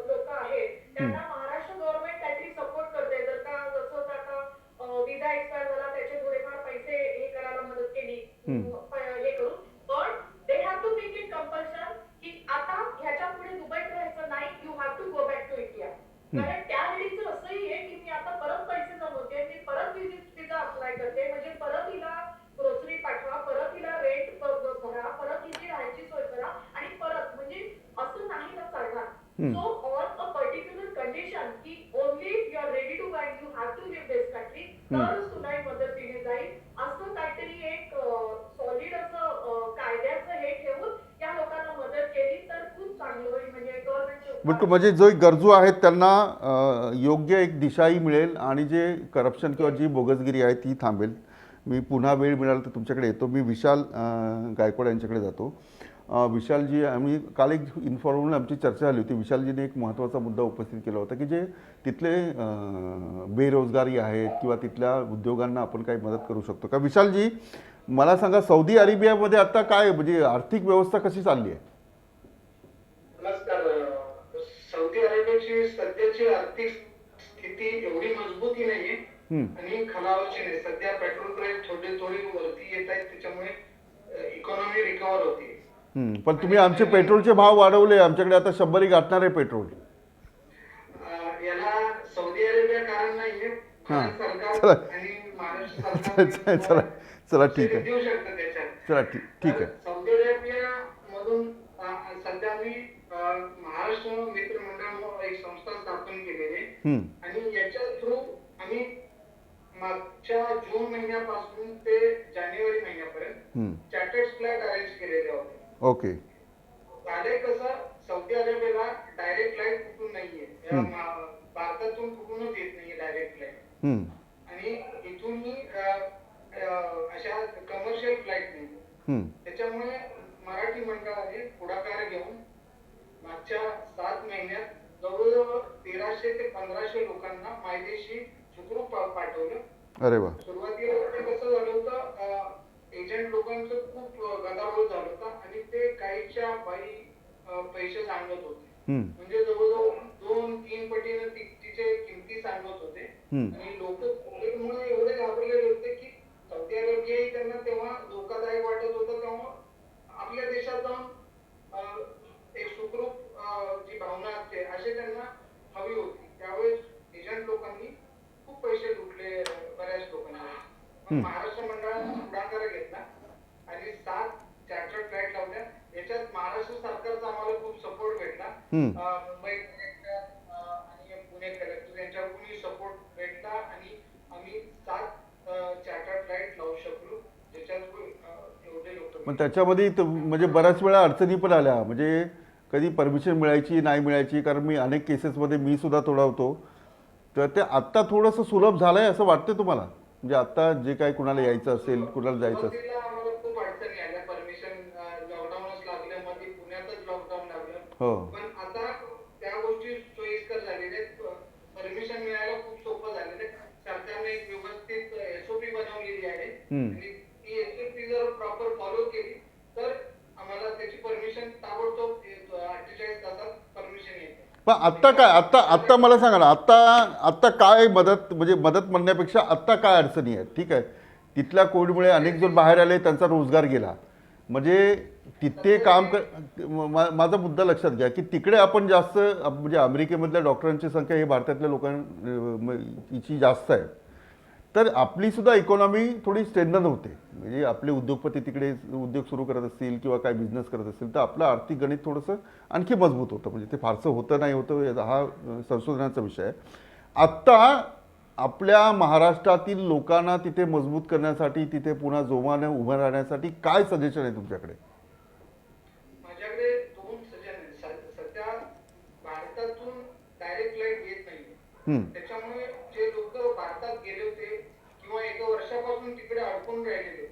लोक आहेत त्यांना महाराष्ट्र गव्हर्नमेंट काहीतरी सपोर्ट करते. जर का जसं आता विजा एक्सपायर झाला त्याचे थोडेफार पैसे हे करायला मदत केली हे करून, पण they have to make it compulsion की आता ह्याच्या पुढे दुबईत राहायचं नाही, you have to go back to India. कारण त्यावेळीचं असंही आहे की मी आता परत पैसे जमवते, मी परत विजा अप्लाय करते, म्हणजे परत हिला ग्रोसरी पाठवा, परत हिला रेंट भरा, परत हिची राहायची सोय करा आणि परत, म्हणजे असं नाही ना चालणार. So on a particular condition की only you are ready to buy, you have to leave this country, तरच तुला ही मदत दिली जाईल. असं काहीतरी एक सॉलिड असं कायद्याचं हे ठेवून या लोकांना मदत केली तर खूप चांगलं होईल. म्हणजे गव्हर्नमेंटचे बिलकुल. म्हणजे जो गरजू आहेत त्यांना योग्य एक दिशाही मिळेल आणि जे करप्शन किंवा जी बोगसगिरी आहे ती थांबेल. मी पुन्हा वेळ मिळाला तर तुमच्याकडे येतो. मी विशाल गायकवाड यांच्याकडे जातो. विशालजी, आम्ही काल एक इन्फॉर्मल आमची चर्चा झाली होती. विशालजीने एक महत्त्वाचा मुद्दा उपस्थित केला होता की जे तिथले बेरोजगारी आहेत किंवा तिथल्या उद्योगांना आपण काही मदत करू शकतो का? विशालजी, मला सांगा, सौदी अरेबियामध्ये आता काय म्हणजे आर्थिक व्यवस्था कशी चालली आहे? नमस्कार. सौदी अरेबियाची सध्याची आर्थिक स्थिती एवढी मजबूती नाहीये आणि खालावची नाही. सध्या पेट्रोल प्राइस थोडी वरती येत आहेत, त्याच्यामुळे इकॉनॉमी रिकव्हर होती. पण तुम्ही आमचे पेट्रोलचे भाव वाढवले. आमच्याकडे आता 100 गाठणार आहे पेट्रोल. याला सौदी अरेबिया कारण नाहीये, भारत सरकार आणि महाराष्ट्र सरकार चला ठीक आहे. देऊ शकतं त्याच्यात. चला ठीक आहे. सौदी अरेबिया मधून सध्या मी महाराष्ट्र मित्र मंडळ एक संस्था स्थापन केलेली आहे आणि याच्या थ्रू आम्ही मागच्या जून महिन्यापासून ते जानेवारी महिन्यापर्यंत चार्टर्ड फ्लाईट अरेंज केलेले होते. ओके. झालंय कसं, सौदी अरेबियाला डायरेक्ट फ्लाईट कुठून नाहीये, भारतातून कुठूनच येत नाहीये डायरेक्ट फ्लाईट आणि इथूनही अशा कमर्शियल फ्लाईट नाही. त्याच्यामुळे मराठी मंडळाने पुढाकार घेऊन मागच्या 7 महिन्यात जवळजवळ 1300 ते 1500 लोकांना मायदेशी सुखरूप पाठवलं. अरे वा. सुरुवातीला कसं झालं होतं, एजंट लोकांचं खूप गदारोळ झाला होता आणि ते काहीच्या बाई पैसे सांगत होते. म्हणजे जवळजवळ 2-3 पटीने शेतीचे किमती सांगत होते हम्म. आणि लोक कोविडमुळे एवढे घाबरलेले होते की सौदी अरेबियाही त्यांना तेव्हा धोकादायक वाटत होतं. तेव्हा आपल्या देशात जाऊन एक सुखरूप जी भावना असते अशी त्यांना हवी होती. त्यावेळेस एजंट लोकांनी खूप पैसे लुटले बऱ्याच लोकांना. मग महाराष्ट्र मंडळाने पुढाकार घेतला आणि 7 चार्टर्ड फ्लाईट लावल्या. याच्यात महाराष्ट्र सरकारचा आम्हाला खूप सपोर्ट भेटला. मुंबई कलेक्टर आणि पुणे कलेक्टर यांच्याकडूनही सपोर्ट भेटला आणि आम्ही 7 चार्टर्ड फ्लाईट लावू शकलो, ज्याच्यात एवढे लोक. पण त्याच्यामध्ये म्हणजे बऱ्याच वेळा अडचणी पण आल्या, म्हणजे कधी परमिशन मिळायची नाही मिळायची, कारण मी अनेक केसेसमध्ये मी सुद्धा थोडा होतो. तर ते आत्ता थोडंसं सुलभ झालं आहे असं वाटतं तुम्हाला? म्हणजे आत्ता जे काही कुणाला यायचं असेल, कुणाला जायचं असेल. सुरुवातीला आम्हाला खूप अडचणी आल्या. परमिशन लॉकडाऊनच लागलं, मध्ये पुण्यातच लॉकडाऊन लागलं. हो. पण आता त्या गोष्टी सोयीस्कर झालेल्या आहेत. परमिशन मिळायला खूप सोपं झालेलं आहे. सरकारने एक व्यवस्थित एसओपी बनवलेली आहे आणि ती एसओपी जर प्रॉपर फॉलो केली तर आम्हाला त्याची परमिशन ताबडतोब 48 तासात परमिशन येते. पण आत्ता काय, आत्ता मला सांगा ना, आत्ता काय मदत, म्हणजे मदत म्हणण्यापेक्षा आत्ता काय अडचणी आहेत? ठीक आहे, तिथल्या कोविडमुळे अनेक जण बाहेर आले, त्यांचा रोजगार गेला, म्हणजे तिथे काम माझा मुद्दा लक्षात घ्या की तिकडे आपण जास्त, म्हणजे अमेरिकेमधल्या डॉक्टरांची संख्या ही भारतातल्या लोकांची जास्त आहे, तर आपली सुद्धा इकॉनॉमी थोडी स्ट्रेंथन होते. म्हणजे आपले उद्योगपती तिकडे उद्योग सुरू करत असतील किंवा काय बिझनेस करत असतील तर आपलं आर्थिक गणित थोडंसं आणखी मजबूत होतं. म्हणजे ते फारसं होतं नाही होतं हा संशोधनाचा विषय आहे. आत्ता आपल्या महाराष्ट्रातील लोकांना तिथे मजबूत करण्यासाठी, तिथे पुन्हा जोमाने उभं राहण्यासाठी काय सजेशन आहे तुमच्याकडे? माझ्याकडे 2 सजेशन आहेत. सध्या भारतातून डायरेक्ट फ्लाईट येत नाही. त्याच्यामुळे जे लोक भारतात गेले होते किंवा एका वर्षापासून तिकडे अडकून राहिलेले,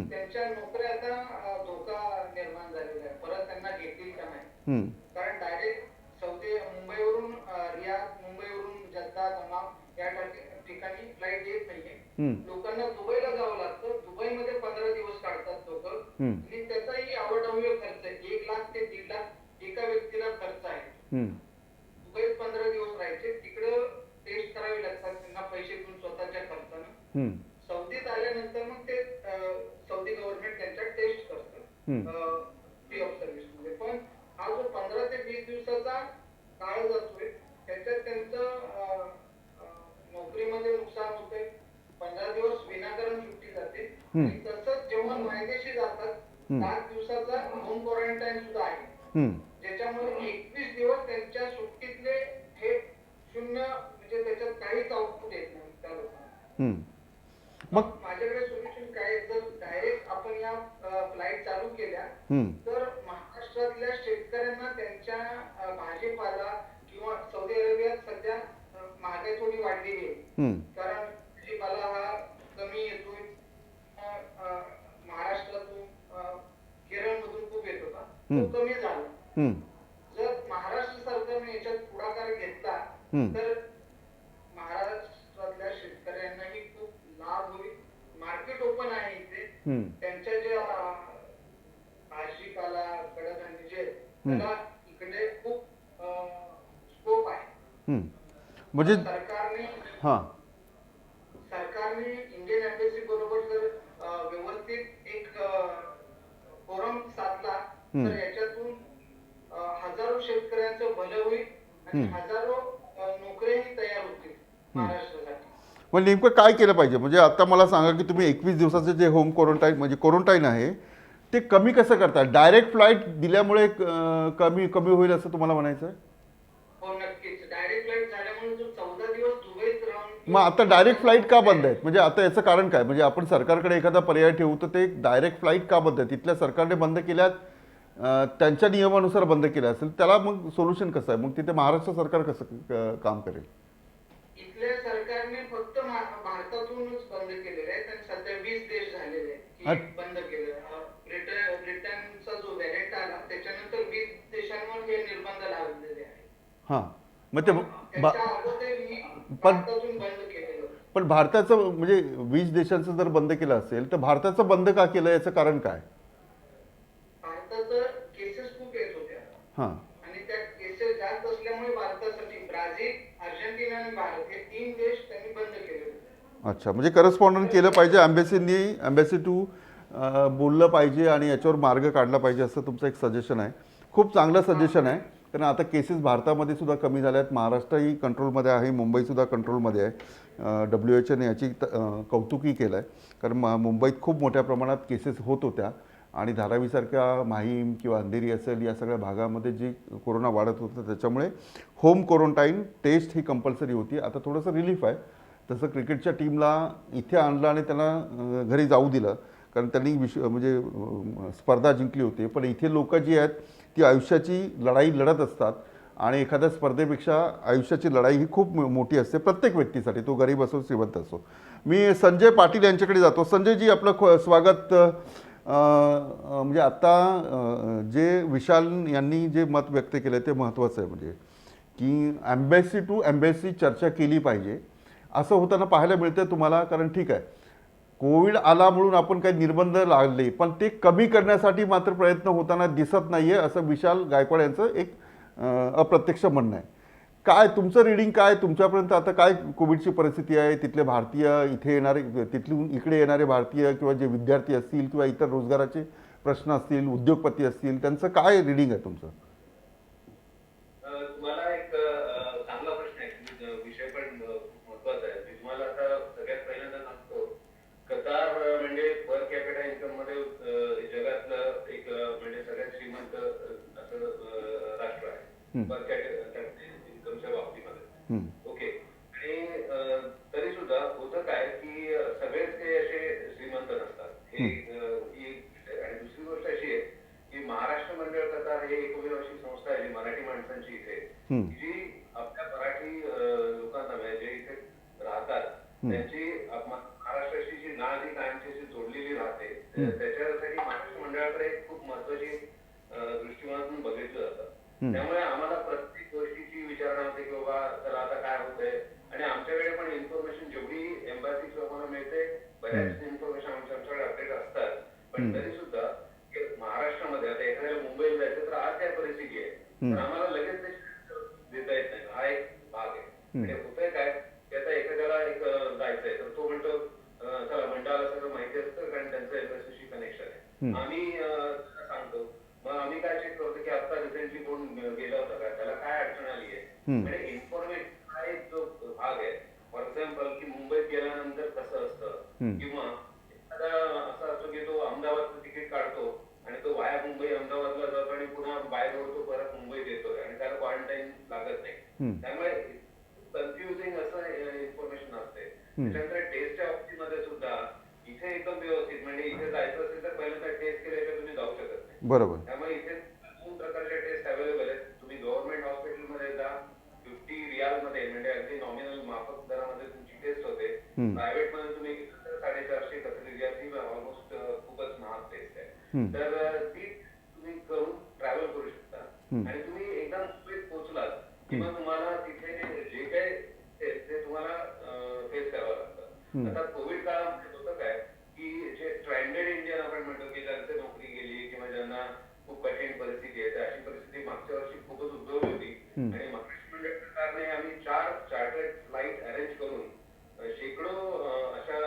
त्यांच्या नोकऱ्या आता धोका निर्माण झालेला आहे. परत त्यांना घेतील का नाही, कारण डायरेक्ट मुंबईवरून रियाद, मुंबईवरून जद्दा, दमाम या ठिकाणी फ्लाईट येत नाहीये. लोकांना दुबईला जावं लागतं. दुबईमध्ये 15 दिवस काढतात लोक आणि त्याचाही अवाढव्य खर्च आहे. 1 लाख ते 1.5 लाख एका व्यक्तीला खर्च आहे. दुबईत 15 दिवस राहायचे, तिकडं टेस्ट करावी लागतात त्यांना पैसे देऊन स्वतःच्या खर्चानं. सौदीत आल्यानंतर मग ते सौदी गव्हर्नमेंट त्यांच्या टेस्ट करतं फ्री ऑफ सर्व्हिस मध्ये. पण हा जो 15 ते 20 दिवसाचा काळ जातोय त्याच्यात त्यांचं नोकरीमध्ये नुकसान होतंय. 15 दिवस विनाकारण सुट्टी जाते आणि तसंच जेव्हा मायदेशी जातात 7 दिवसाचा होम क्वारंटाईन सुद्धा आहे, ज्याच्यामुळे 21 दिवस त्यांच्या सुट्टीतले थेट शून्य, म्हणजे त्याच्यात काहीच आउटपुट येत नाही त्या लोकांना. मग माझ्याकडे सोल्युशन काय, जर डायरेक्ट आपण या फ्लाईट चालू केल्या तर महाराष्ट्रातल्या शेतकऱ्यांना त्यांच्या भाजीपाला किंवा सौदी अरेबियात सध्या महागाई थोडी वाढलेली आहे, कारण भाजीपाला हा कमी येतोय. महाराष्ट्रातून केरळमधून खूप येत होता, तो कमी झाला. जर महाराष्ट्र सरकारने याच्यात पुढाकार घेतला तर महाराष्ट्रातल्या शेतकऱ्यांनाही खूप लाभ होईल. मार्केट ओपन आहे इथे. त्यांच्या ज्या भाजीपाला, कडधान्य जे त्याला इकडे खूप स्कोप आहे. म्हणजे सरकारने इंडियन एम्बेसी बरोबर जर व्यवस्थित एक फोरम साधला तर याच्यातून हजारो शेतकऱ्यांचं भलं होईल आणि हजारो नोकऱ्याही तयार होतील महाराष्ट्रासाठी. मग नेमकं काय केलं पाहिजे? म्हणजे आता मला सांगा की तुम्ही 21 दिवसाचे जे होम क्वारंटाईन, म्हणजे क्वारंटाईन आहे, ते कमी कसं करता? डायरेक्ट फ्लाईट दिल्यामुळे कमी होईल असं तुम्हाला म्हणायचं आहे? हो, नक्कीच. डायरेक्ट फ्लाईट झाल्यामुळे जो 14 दिवस दुबईत राहून, मग आता डायरेक्ट फ्लाईट का बंद आहेत? म्हणजे आता याचं कारण काय? म्हणजे आपण सरकारकडे एखादा पर्याय ठेवू तर ते डायरेक्ट फ्लाईट का बंद आहे? तिथल्या सरकारने बंद केल्यात, त्यांच्या नियमानुसार बंद केल्या असेल, त्याला मग सोल्युशन कसं आहे? मग तिथे महाराष्ट्र सरकार कसं काम करेल? इथल्या सरकारने फक्त भारतातूनच बंद केलेले आहेत आणि सध्या 20 देश झालेले आहेत की बंद केलं. ब्रिटनचा जो व्हेरियंट आला त्याच्यानंतर 20 देशांवर हे निर्बंध लावलेले आहेत. मग ते भारतातून बंद केलेलं. पण भारताचं, म्हणजे 20 देशांचं जर बंद केलं असेल तर भारताचं बंद का केलं, याचं कारण काय? भारताचं केसेस खूप येत होत्या आणि त्या केसेस जास्त असल्यामुळे भारतासाठी ब्राझील, अर्जेंटिना आणि भारत हे 3 देश त्यांनी बंद केले होते. अच्छा, म्हणजे करस्पॉन्डंट केलं पाहिजे, अँबॅसी टू बोललं पाहिजे आणि याच्यावर मार्ग काढला पाहिजे, असं तुमचं एक सजेशन आहे. खूप चांगलं सजेशन आहे, कारण आता केसेस भारतामध्ये सुद्धा कमी झाल्या आहेत. महाराष्ट्रही कंट्रोलमध्ये आहे, मुंबईसुद्धा कंट्रोलमध्ये आहे. WHO ने याची कौतुकही केलं आहे, कारण मुंबईत खूप मोठ्या प्रमाणात केसेस होत होत्या आणि धारावीसारख्या माहीम किंवा अंधेरी असेल या सगळ्या भागामध्ये जी कोरोना वाढत होतं, त्याच्यामुळे होम क्वारंटाईन टेस्ट ही कंपल्सरी होती. आता थोडंसं रिलीफ आहे. तसं क्रिकेटच्या टीमला इथे आणलं आणि त्यांना घरी जाऊ दिलं, कारण त्यांनी म्हणजे स्पर्धा जिंकली होती. पण इथे लोक जी आहेत ती आयुष्याची लढाई लढत असतात आणि एखाद्या स्पर्धेपेक्षा आयुष्याची लढाई ही खूप मोठी असते प्रत्येक व्यक्तीसाठी, तो गरीब असो श्रीमंत असो. मी संजय पाटील यांच्याकडे जातो. संजयजी, आपलं स्वागत. म्हणजे आता जे विशाल यांनी जे मत व्यक्त केलं ते महत्त्वाचं आहे, म्हणजे की अँबॅसी टू अँबॅसी चर्चा केली पाहिजे असं होताना पाहायला मिळतं तुम्हाला. कारण ठीक आहे, कोविड आला म्हणून आपण काही निर्बंध लागले, पण ते कमी करण्यासाठी मात्र प्रयत्न होताना दिसत नाही आहे, असं विशाल गायकवाड यांचं एक अप्रत्यक्ष म्हणणं आहे. काय तुमचं रीडिंग, काय तुमच्यापर्यंत आता काय कोविडची परिस्थिती आहे, तिथले भारतीय इथे येणारे, तिथून इकडे येणारे भारतीय किंवा जे विद्यार्थी असतील किंवा इतर रोजगाराचे प्रश्न असतील, उद्योगपती असतील, त्यांचं काय रीडिंग आहे तुमचं? तुम्हाला एक चांगला प्रश्न आहे, विषय पण महत्वाचा आहे. मी तुम्हाला आता सगळ्यात पहिल्यांदा सांगतो, कतार म्हणजे पर कॅपिटा इन्कम मध्ये जगातलं एक म्हणजे सगळ्यात श्रीमंत असं राष्ट्र आहे पर कॅपिटा इन्कमच्या बाबतीमध्ये. ओके. आणि तरी सुद्धा होतं काय की सगळेच ते असे श्रीमंत नसतात. हे आणि दुसरी गोष्ट अशी आहे की महाराष्ट्र मंडळ कतार हे एकमेव अशी संस्था आहे जी मराठी माणसांची इथे, जी आपल्या मराठी लोकांना जे इथे राहतात त्यांची महाराष्ट्राशी जी नाळ जी कायमची जोडलेली राहते, त्याच्यासाठी महाराष्ट्र मंडळाकडे खूप महत्वाची दृष्टिकोनातून बघितलं जातं. त्यामुळे आम्हाला प्रत्येक गोष्टीची विचारणा होते की बाबा चला आता काय होतंय, आणि आमच्याकडे पण इन्फॉर्मेशन जेवढी एम्बॅसी लोकांना मिळते, बऱ्याच इन्फॉर्मेशन आमच्याकडे अपडेट असतात. पण तरी सुद्धा महाराष्ट्रामध्ये आता एखाद्याला मुंबईला जायचं तर आज काय परिस्थिती आहे, तर आम्हाला लगेच देता येत नाही. हा एक भाग आहे. आणि होतंय काय की आता एखाद्याला एक जायचंय तर तो म्हणतो चला मंडळाला सगळं माहिती असतं कारण त्यांचं एम्बॅसीशी कनेक्शन आहे. आम्ही सांगतो, मग आम्ही काय चेक करतो की आता रिसेंटली कोण गेला होता का, त्याला काय अडचण आली आहे. म्हणजे इन्फॉर्मेशन हा एक जो भाग आहे. फॉर एक्झाम्पल की मुंबईत गेल्यानंतर कसं असतं, किंवा एखादा असा असतो की तो अहमदाबादचं तिकीट काढतो आणि तो वाया मुंबई अहमदाबादला जातो आणि पुन्हा बाय रोड तो परत मुंबईत येतोय आणि त्याला क्वारंटाईन लागत नाही. त्यामुळे कन्फ्युजिंग असं इन्फॉर्मेशन असते. त्याच्यानंतर टेस्टच्या बाबतीमध्ये सुद्धा इथे एकदम व्यवस्थित, म्हणजे इथे जायचं असेल तर पहिल्यांदा टेस्ट केल्याशिवाय तुम्ही जाऊ शकत नाही. बरोबर. त्यामुळे इथे दोन प्रकारच्या टेस्ट अवेलेबल आहेत. तुम्ही गव्हर्नमेंट हॉस्पिटलमध्ये जा, 50 रियाल मध्ये म्हणजे अगदी नॉमिनल माफक दरामध्ये तुमची टेस्ट होते. प्रायव्हेट मध्ये तुम्ही 450 रियाल ही ऑलमोस्ट खूपच महाग टेस्ट आहे. तर ती तुम्ही करून ट्रॅव्हल करू शकता. आणि तुम्ही एकदा मुंबईत पोहोचलात किंवा तुम्हाला तिथे जे काही ते तुम्हाला फेस करावं लागतं. आता कोविड काळामध्ये होतं काय की जे स्ट्रँडेड इंडियन आपण म्हणतो की ज्यांची नोकरी गेली किंवा ज्यांना खूप कठीण परिस्थिती आहे, अशी परिस्थिती मागच्या वर्षी खूपच उद्भवली होती. आणि महाराष्ट्र मंडळ सरकारने आम्ही 4 चार्टर्ड फ्लाईट अरेंज करून शेकडो अशा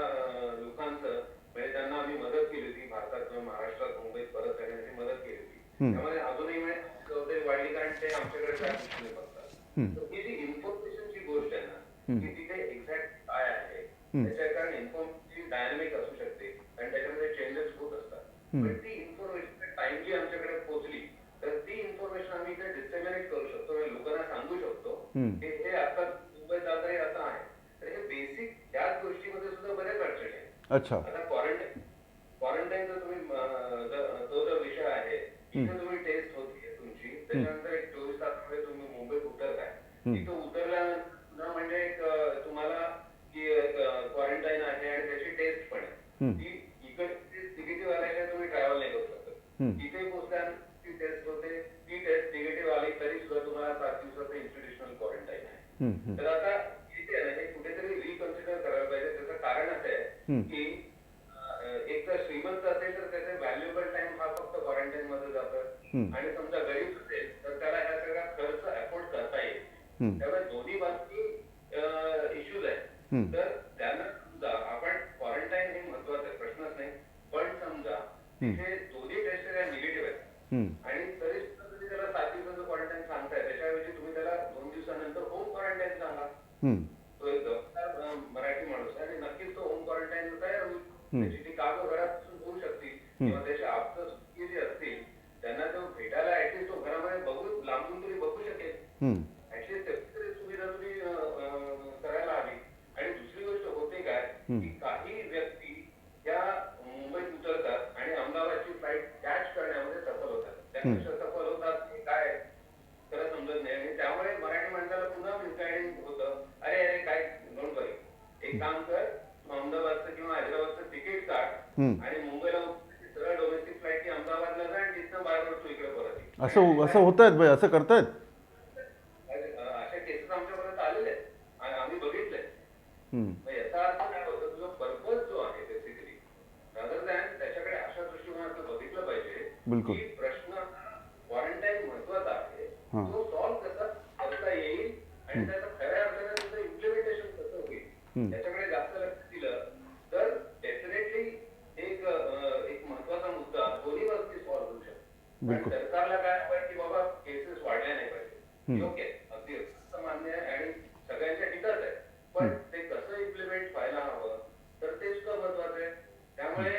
लोकांचं म्हणजे त्यांना आम्ही मदत केली होती. भारतात किंवा महाराष्ट्रात मुंबईत परत येण्याची मदत केली होती. त्यामुळे अजूनही जबाबदारी वाढली कारण ते आमच्याकडे त्या दृष्टीने बघतात. तर ही जी इन्फॉर्मेशनची गोष्ट आहे ना, की तिथे एक्झॅक्ट काय आहे त्याच्या कारण इन्फॉर्मेशन डायनामिक असू शकते आणि त्याच्यामध्ये चेंजेस होत असतात. पण ती इन्फॉर्मेशन टाइमली आमच्याकडे पोहोचली तर ती इन्फॉर्मेशन आम्ही इथे डिसेमिनेट करू शकतो, लोकांना सांगू शकतो की हे आता मुंबईत जात आहे असं आहे. तर हे बेसिक त्याच गोष्टीमध्ये सुद्धा बऱ्याच अडचणी आहेत. अच्छा. आता क्वारंटाईनचा तुम्ही तो जो विषय आहे, इथे तुम्ही टेस्ट होती तुमची, त्याच्यानंतर एक 24 तासामध्ये तुम्ही मुंबईत उतरताय. तिथं उतरल्यानंतर पुन्हा म्हणजे एक तुम्हाला की क्वारंटाईन आहे आणि त्याची टेस्ट पण आहे. ती इकडे निगेटिव्ह आल्याशिवाय तुम्ही ट्रॅव्हल नाही करू शकत. तिथे पोहोचल्यानंतर ती टेस्ट होते, ती टेस्ट निगेटिव्ह आली तरी सुद्धा तुम्हाला 7 दिवसाचं इन्स्टिट्यूशनल क्वारंटाईन आहे. तर आता इथे हे कुठेतरी रिकन्सिडर करायला पाहिजे. त्याचं कारण असं आहे की एक तर श्रीमंत असेल तर त्याचे व्हॅल्युएबल टाइम हा फक्त क्वारंटाईन मध्ये जातो, आणि समजा गरीब असेल तर त्याला ह्या सगळा खर्च अफोर्ड करता येईल. त्यामुळे दोन्ही बाबती तर त्यांना समजा आपण क्वारंटाईन हे महत्वाचा प्रश्नच नाही, पण समजा तिथे दोन्ही टेस्ट निगेटिव्ह आहेत आणि तरी सुद्धा तुम्ही त्याला 7 दिवसाचं क्वारंटाईन सांगताय, त्याच्याऐवजी तुम्ही त्याला 2 दिवसानंतर होम क्वारंटाईन सांगा. तो एक जबाबदार मराठी माणूस आहे आणि नक्कीच तो होम क्वारंटाईन तयार होईल. त्याची ती कामं घरात बसून होऊ शकतील किंवा त्याचे आप्त जे असतील त्यांना तो भेटायला ऍटलीस्ट तो घरामध्ये बघून लांबून तरी बघू शकेल. ऍटलीस्ट तरी सुविधा तुम्ही करायला हवी. आणि दुसरी गोष्ट होते काय की काही व्यक्ती या मुंबईत उतरतात आणि अहमदाबादची फ्लाईट कॅच करण्यामध्ये सफल होतात. त्या कशा सफल होतात हे काय खरं समजत नाही आणि त्यामुळे मराठी माणसाला पुन्हा मिसगायडिंग होतं. अरे अरे काय डोंट वरी, एक काम कर, अहमदाबादचं किंवा हैदराबादचं तिकीट काढ आणि मुंबईला सरळ डोमेस्टिक फ्लाईट अहमदाबादला जा आणि तिथनं बाहेर तू इकडे परत ये. असं होत आहेत भाई, असं करतायत. अशा केसेस आमच्यापर्यंत आलेले आहेत आणि आम्ही बघितले. याचा अर्थ काय होतं, तुझा पर्पज जो आहे बेसिकली रादर दॅन त्याच्याकडे अशा दृष्टिकोनातून बघितलं पाहिजे बिलकुल. की प्रश्न क्वारंटाईन महत्वाचा आहे, तो सॉल्व्ह कसा करता येईल आणि त्याचं खऱ्या अर्थाने त्याचं इम्प्लिमेंटेशन कसं होईल याच्याकडे जास्त लक्ष दिलं तर डेफिनेटली एक महत्वाचा मुद्दा दोन्ही बाजूनी सॉल्व्ह होऊ शकतो. पण सरकारला काय हवंय की बाबा केसेस वाढल्या नाही पाहिजे, योग्य आहे, अगदी मान्य आहे आणि सगळ्यांच्या हिताच आहे, पण ते कसं इम्प्लिमेंट व्हायला हवं तर ते सुद्धा महत्वाचं आहे. त्यामुळे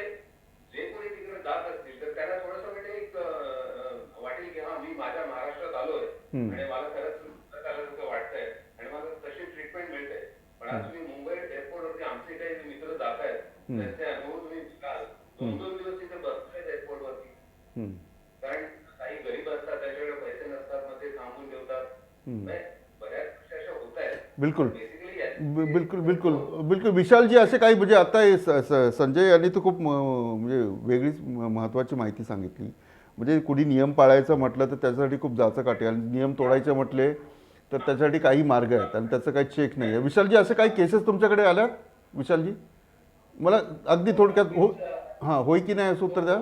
जे कोणी तिकडे जात असतील तर त्यांना थोडंसं म्हणजे एक वाटेल की हा मी माझ्या महाराष्ट्रात आलोय आणि मला खरंच आल्यासारखं वाटतंय आणि मला तशी ट्रीटमेंट मिळते. पण आज तुम्ही मुंबई एअरपोर्टवरती आमचे काही मित्र जात आहेत, त्यांचे अनुभव तुम्ही काल 2-2 दिवस तिथे बसतायत एअरपोर्टवरती, कारण काही गरीब असतात त्याच्याकडे पैसे नसतात, मग ते थांबून ठेवतात. बऱ्याच गोष्टी अशा होत आहेत. बिलकुल बेसिकली बिलकुल बिलकुल बिलकुल. विशालजी, असे काही म्हणजे आता हे संजय यांनी तर खूप म्हणजे वेगळीच महत्त्वाची माहिती सांगितली. म्हणजे कुणी नियम पाळायचं म्हटलं तर त्याच्यासाठी खूप जाचकाटे आणि नियम तोडायचे म्हटले तर त्याच्यासाठी काही मार्ग आहेत आणि त्याचं काही चेक नाही आहे. विशालजी, असे काही केसेस तुमच्याकडे आल्या? विशालजी, मला अगदी थोडक्यात हां होय की नाही असं उत्तर द्या.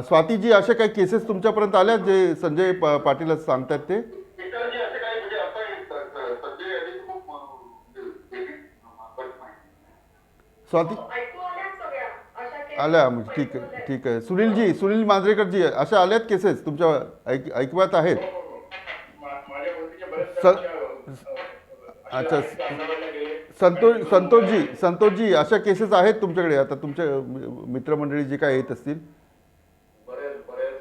स्वातीजी, अशा काही केसेस तुमच्यापर्यंत आल्या जे संजय पाटील सांगतात ते? स्वाती ऐकू आल्या सगळ्या अशा cases आल्या म्हणजे ठीक आहे ठीक आहे. सुनीलजी, सुनील मांजरेकरजी, अशा आल्यात केसेस तुमच्या ऐकवात आहेत? माझ्या ओळखीच्या बऱ्याच स अच्छा संतोषजी, अशा केसेस आहेत तुमच्याकडे आता तुमच्या मित्रमंडळी जे काय येत असतील? बऱ्याच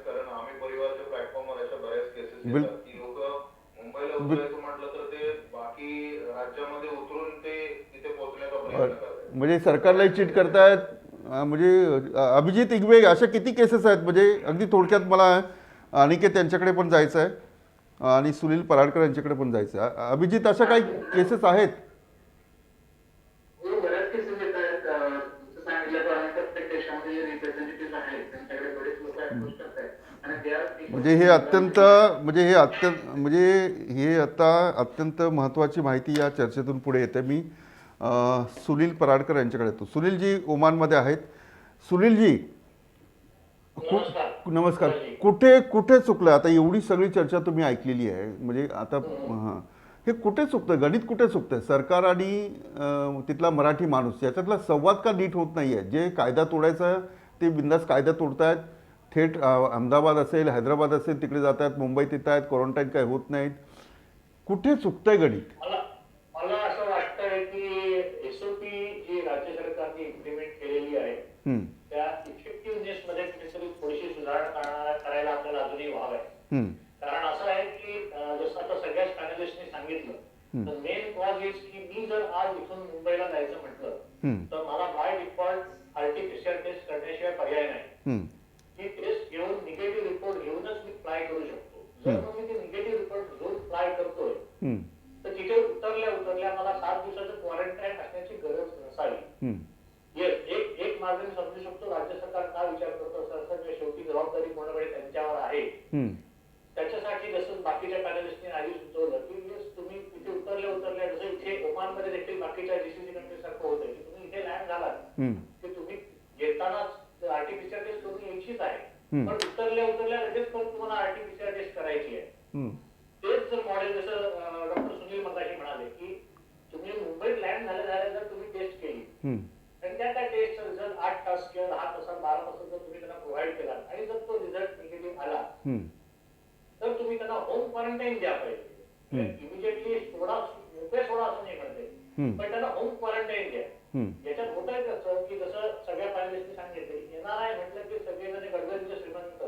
कारण आम्ही परिवारच्या प्लॅटफॉर्मवर अशा बऱ्याच केसेस येतात की लोक मुंबईला उतरायचं म्हटलं तर ते बाकी राज्यामध्ये उतरून ते तिथे पोहोचण्याचा प्रयत्न करतात. म्हणजे सरकारलाही चीट करतायत. म्हणजे अभिजित इगवे, अशा किती केसेस आहेत? म्हणजे अगदी थोडक्यात मला अनिकेत यांच्याकडे पण जायचं आहे आणि सुनील पराडकर यांच्याकडे पण जायचं आहे. अभिजित, अशा काही केसेस आहेत? बऱ्याच केसेस येत आहेत. सांगितल्याप्रमाणे प्रत्येक देशामध्ये जे रिप्रेझेंटेटिव्ह आहेत त्यांच्याकडे बरेच लोक अप्रोच करतात आणि ते म्हणजे हे आता अत्यंत महत्त्वाची माहिती या चर्चेतून पुढे येते. मी सुनील पराडकर यांच्याकडे येतो. सुनीलजी ओमानमध्ये आहेत. सुनीलजी, नमस्कार. कुठे चुकलं? आता एवढी सगळी चर्चा तुम्ही ऐकलेली आहे, म्हणजे आता हे कुठे चुकतं? गणित कुठे चुकतंय? सरकार आणि तिथला मराठी माणूस याच्यातला संवाद का नीट होत नाही आहे? जे कायदा तोडायचा ते बिंदास कायदा तोडतायत. थेट अहमदाबाद असेल, हैदराबाद असेल तिकडे जात आहेत, मुंबईत येत आहेत, क्वारंटाईन काय होत नाहीत. कुठे चुकतंय गणित? मला असं वाटतंय की एसओपी जी राज्य सरकारने इम्प्लिमेंट केलेली आहे त्या इफेक्टिव्हनेस मध्ये कुठेतरी थोडीशी सुधारणा करायला आपल्याला अजूनही वाव आहे. कारण असं आहे की जसं आता सगळ्याच पॅनलिस्टने सांगितलं तर मेन कॉज इज की मी जर आज इथून मुंबईला जायचं म्हटलं तर मला बाय डिफॉल्ट आरटीपीसीआर टेस्ट करण्याशिवाय पर्याय नाही. ती टेस्ट घेऊन निगेटिव्ह रिपोर्ट घेऊनच मी फ्लाय करू शकतो. जर मग मी ते निगेटिव्ह रिपोर्ट घेऊन फ्लाय करतोय तर तिथे उतरल्या मला 7 दिवसाचं क्वारंटाईन असण्याची गरज नसावी. एक मार्ग मी समजू शकतो राज्य सरकार का विचार करतो असं शेवटी जबाबदारी पूर्णपणे त्यांच्यावर आहे. त्याच्यासाठी जसं बाकीच्या पॅनलिस्टने आधी सुचवलं की तुम्ही तिथे उतरल्या जसं इथे ओमानमध्ये देखील बाकीच्या जीसीसी कंट्री सारखं होतं की तुम्ही इथे लँड झालात की तुम्ही येतानाच आरटीपीसीआर टेस्ट करून यायचीच आहे, पण उतरल्या लगेच पण तुम्हाला आरटीपीसीआर टेस्ट करायची आहे. तेच जर मॉडेल जसं डॉक्टर सुनील मगाशी म्हणाले की तुम्ही होम क्वारंटाईन द्या पाहिजे. इमिजिएटली सोडा, मोकळे सोडा असं नाही म्हणते, पण त्यांना होम क्वारंटाईन द्या. याच्यात होत आहे कसं की जसं सगळ्या पॅनलिस्टनी सांगितलं, येणार आहे म्हटलं की सगळेजण गडगडीचे श्रीमंत,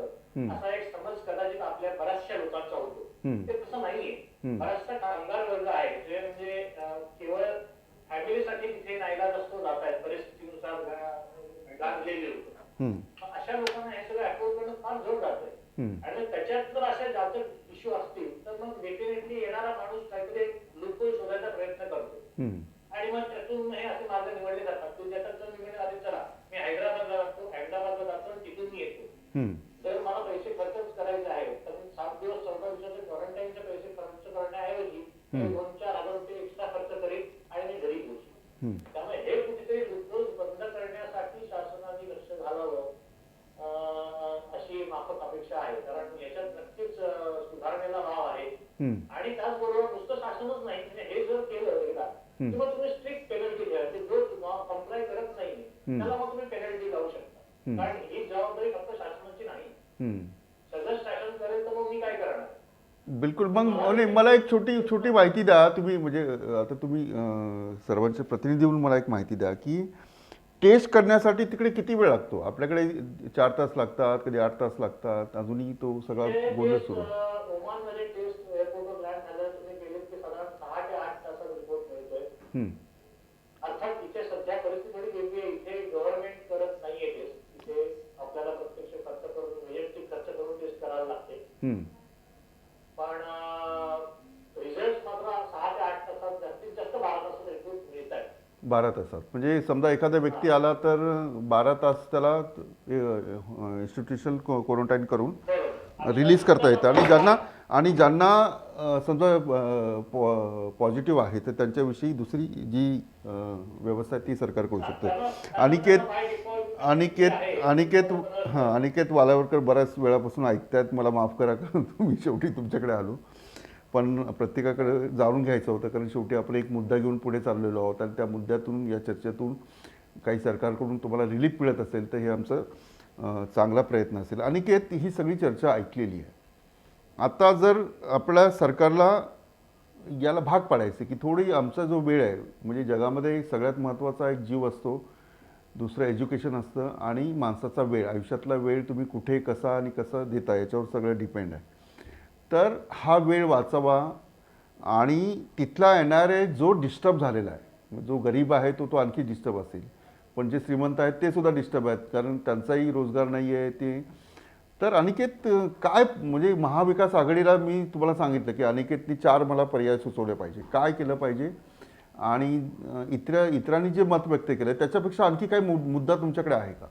असा एक समज कदाचित आपल्या बऱ्याचशा लोकांचा होतो. ते तसं नाहीये. बराचसा कामगार वर्ग आहे जे म्हणजे केवळ फॅमिलीसाठी तिथे नाईलाज असतो जात आहेत, परिस्थितीनुसार गांजलेले लोक. अशा लोकांना हे सगळं अफोर्ड करणं फार जड जात आहे. आणि त्याच्यात जर असे जास्त इश्यू असतील तर मग डेफिनेटली येणारा माणूस काहीतरी लूपहोल शोधायचा प्रयत्न करतो. आणि मग त्यातून हे असे मार्ग निवडले जातात की त्याच्यात जर निवडले आधी चला मी हैदराबादला जातो, अहमदाबादला जातो आणि तिथून मी येतो. जर मला पैसे खर्चच करायचे आहेत तर मी 7 दिवस 14 दिवसाचे क्वारंटाईनचे पैसे खर्च करण्याऐवजी 2-4 हजार रुपये एक्स्ट्रा खर्च करेन आणि मी घरी पोहोचेन. त्यामुळे हे कुठेतरी लूपहोल बंद करण्यासाठी शासनाने लक्ष घालावं अशी माफक अपेक्षा आहे. कारण याच्यात नक्कीच सुधारणेला वाव आहे. आणि त्याचबरोबर नुसतं शासनच नाही, म्हणजे हे जर केलं एकदा किंवा तुम्ही स्ट्रिक्ट पेनल्टी द्या, जो कंप्लाय करत नाही त्याला मग तुम्ही पेनल्टी लावू शकता. कारण ही जबाबदारी फक्त शासनाची नाही. सगळं शासन करेल तर मग मी काय करणार. बिलकुल. मग मला एक छोटी माहिती द्या तुम्ही, म्हणजे आता तुम्ही सर्वांचे प्रतिनिधी म्हणून मला एक माहिती द्या की टेस्ट करण्यासाठी तिकडे किती वेळ लागतो. आपल्याकडे 4 तास लागतात, कधी 8 तास लागतात, अजूनही तो सगळा गोंधळ सुरू. ओमानमध्ये टेस्ट एअरपोर्टवर लँड झालं तुम्ही गेले की साधारण 6 ते 8 तासात रिपोर्ट मिळतोय. अर्थात तिथे सध्या परिस्थिती थोडी वेगळी आहे. इथे गव्हर्नमेंट करत नाहीये टेस्ट. तिथे आपल्याला प्रत्यक्ष खर्च करून वैयक्तिक खर्च करून टेस्ट करायला लागते. पण रिझल्ट मात्र 6 ते 8 तासात, जास्तीत जास्त 12 तासात रिपोर्ट मिळत आहे. 12 तासात म्हणजे समजा एखादा व्यक्ती आला तर 12 तास त्याला इन्स्टिट्यूशनल क्वारंटाईन करून रिलीज करता येतं. आणि ज्यांना समजा पॉझिटिव्ह आहे तर त्यांच्याविषयी दुसरी जी व्यवस्था आहे ती सरकार करू शकते. अनिकेत वालावरकर बऱ्याच वेळापासून ऐकतायत, मला माफ करा कारण मी शेवटी तुमच्याकडे आलो, पण प्रत्येकाकडे जाणून घ्यायचं होतं कारण शेवटी आपण एक मुद्दा घेऊन पुढे चाललेलो आहोत आणि त्या मुद्द्यातून या चर्चेतून काही सरकारकडून तुम्हाला रिलीफ मिळत असेल तर हे आमचं चांगला प्रयत्न असेल. अनिकेत, ही सगळी चर्चा ऐकलेली आहे. आता जर आपल्या सरकारला याला भाग पाडायचे की थोडी आमचा जो वेळ आहे, म्हणजे जगामध्ये सगळ्यात महत्त्वाचा एक जीव असतो, दुसरं एज्युकेशन असतं आणि माणसाचा वेळ, आयुष्यातला वेळ तुम्ही कुठे कसा आणि कसं देता याच्यावर सगळं डिपेंड आहे. तर हा वेळ वाचावा आणि तिथला येणारे जो डिस्टर्ब झालेला आहे, जो गरीब आहे तो आणखी डिस्टर्ब असेल, पण जे श्रीमंत आहेत ते सुद्धा डिस्टर्ब आहेत कारण त्यांचाही रोजगार नाही आहे ते. तर अनिकेत, काय म्हणजे महाविकास आघाडीला मी तुम्हाला सांगितलं की अनिकेतनी 4 मला पर्याय सुचवले पाहिजे, काय केलं पाहिजे आणि इतरांनी जे मत व्यक्त केलं त्याच्यापेक्षा आणखी काही मुद्दा तुमच्याकडे आहे का?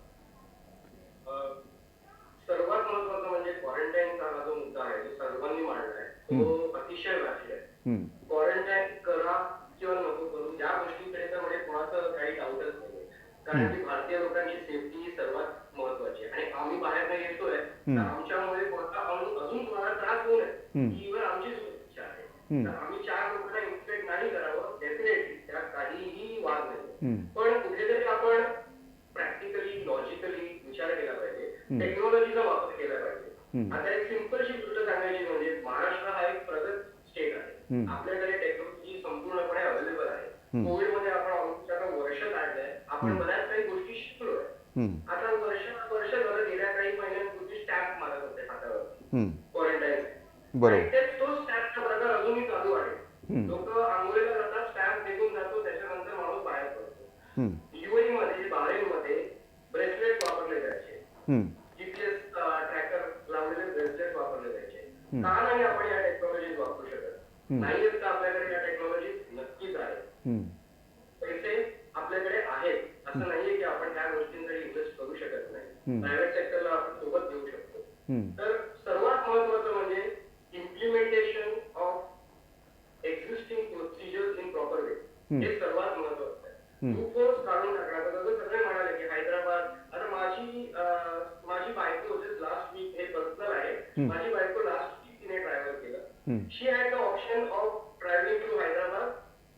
सर्वात महत्वाचा म्हणजे क्वारंटाईनचा हा जो मुद्दा आहे जो सर्वांनी मांडला आहे तो अतिशय व्यापक आहे. क्वारंटाईन करा किंवा नको करू या गोष्टीकडे तर म्हणजे कोणाचं काही डाऊटच नाही, कारण की भारतीय लोकांची सेफ्टी ही सर्वात महत्वाची आहे. आणि आम्ही बाहेर नाही येतोय तर आमच्यामुळे अजून कोणाला त्रास होऊ नये ही आमची इच्छा आहे. तर आम्ही 4 लोकांना इन्फेक्ट नाही करावं, डेफिनेटली त्यात काहीही वाद नाही. पण कुठेतरी आपण प्रॅक्टिकली लॉजिकली विचार केला पाहिजे, टेक्नॉलॉजीचा वापर केला पाहिजे. आता एक सिंपलशी गोष्ट सांगायची म्हणजे महाराष्ट्र हा एक प्रगत स्टेट आहे. आपल्याकडे टेक्नॉलॉजी संपूर्णपणे अवेलेबल आहे. कोविडमध्ये आपण वर्ष काढलंय, आपण बऱ्याच काही गोष्टी शिकलोय. आता वर्ष झालं, गेल्या काही महिन्यांपूर्वी स्टॅम्प मारत होते हातावर क्वारंटाईन, तो स्टॅम्पचा प्रकार अजूनही चालू आहे. लोक आंघोळीला जातात, स्टॅम्प निघून जातो, त्याच्यानंतर माणूस बाहेर पडतो. युएई मध्ये, बहारेन मध्ये ब्रेसलेट वापरले जायचे, जीपीएस ट्रॅकर लावलेले ब्रेसलेट वापरले जायचे. का नाही आपण या टेक्नॉलॉजी वापरू शकत? नाही का आपल्याकडे या टेक्नॉलॉजी नक्कीच आहे, पैसे आपल्याकडे आहेत, असं नाहीये की आपण त्या गोष्टींसाठी इन्व्हेस्ट करू शकत नाही. प्रायव्हेट सेक्टरला आपण सोबत देऊ शकतो. तर सर्वात महत्वाचं म्हणजे implementation of existing procedures in proper way, हे सर्वात महत्वाचं आहे. लूपहोल्स काढून टाकण्याचं. जसं सगळे म्हणाले की हैदराबाद, आता माझी बायको लास्ट वीक, हे पर्सनल आहे, माझी बायको लास्ट वीक तिने ट्रॅव्हल केलं. She had the option of travelling to Hyderabad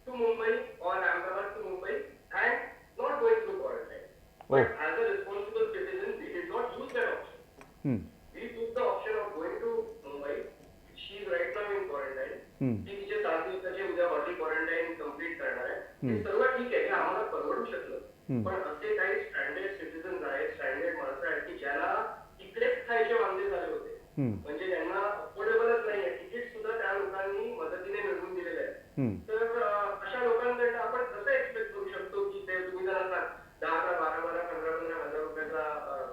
to Mumbai or Ahmedabad to Mumbai and not going through quarantine. But as a responsible citizen, we did not use that option. We took the option of going to Mumbai. She is right ती तिचे 7 दिवसाचे उद्या hotel quarantine complete करणार आहे. हे सर्व ठीक आहे, हे आम्हाला परवडू शकलं. पण असे काही स्टँडर्ड सिटीजन आहेत, स्टँडर्ड माणसं आहेत की ज्याला तिकडेच खायचे वांदे झाले होते, म्हणजे त्यांना अफोर्डेबलच नाहीये. तिकीट सुद्धा त्या लोकांनी मदतीने मिळवून दिलेले आहे. तर अशा लोकांकडनं आपण कसं एक्सपेक्ट करू शकतो की ते तुम्ही जरा 10,000, 12,000, 15,000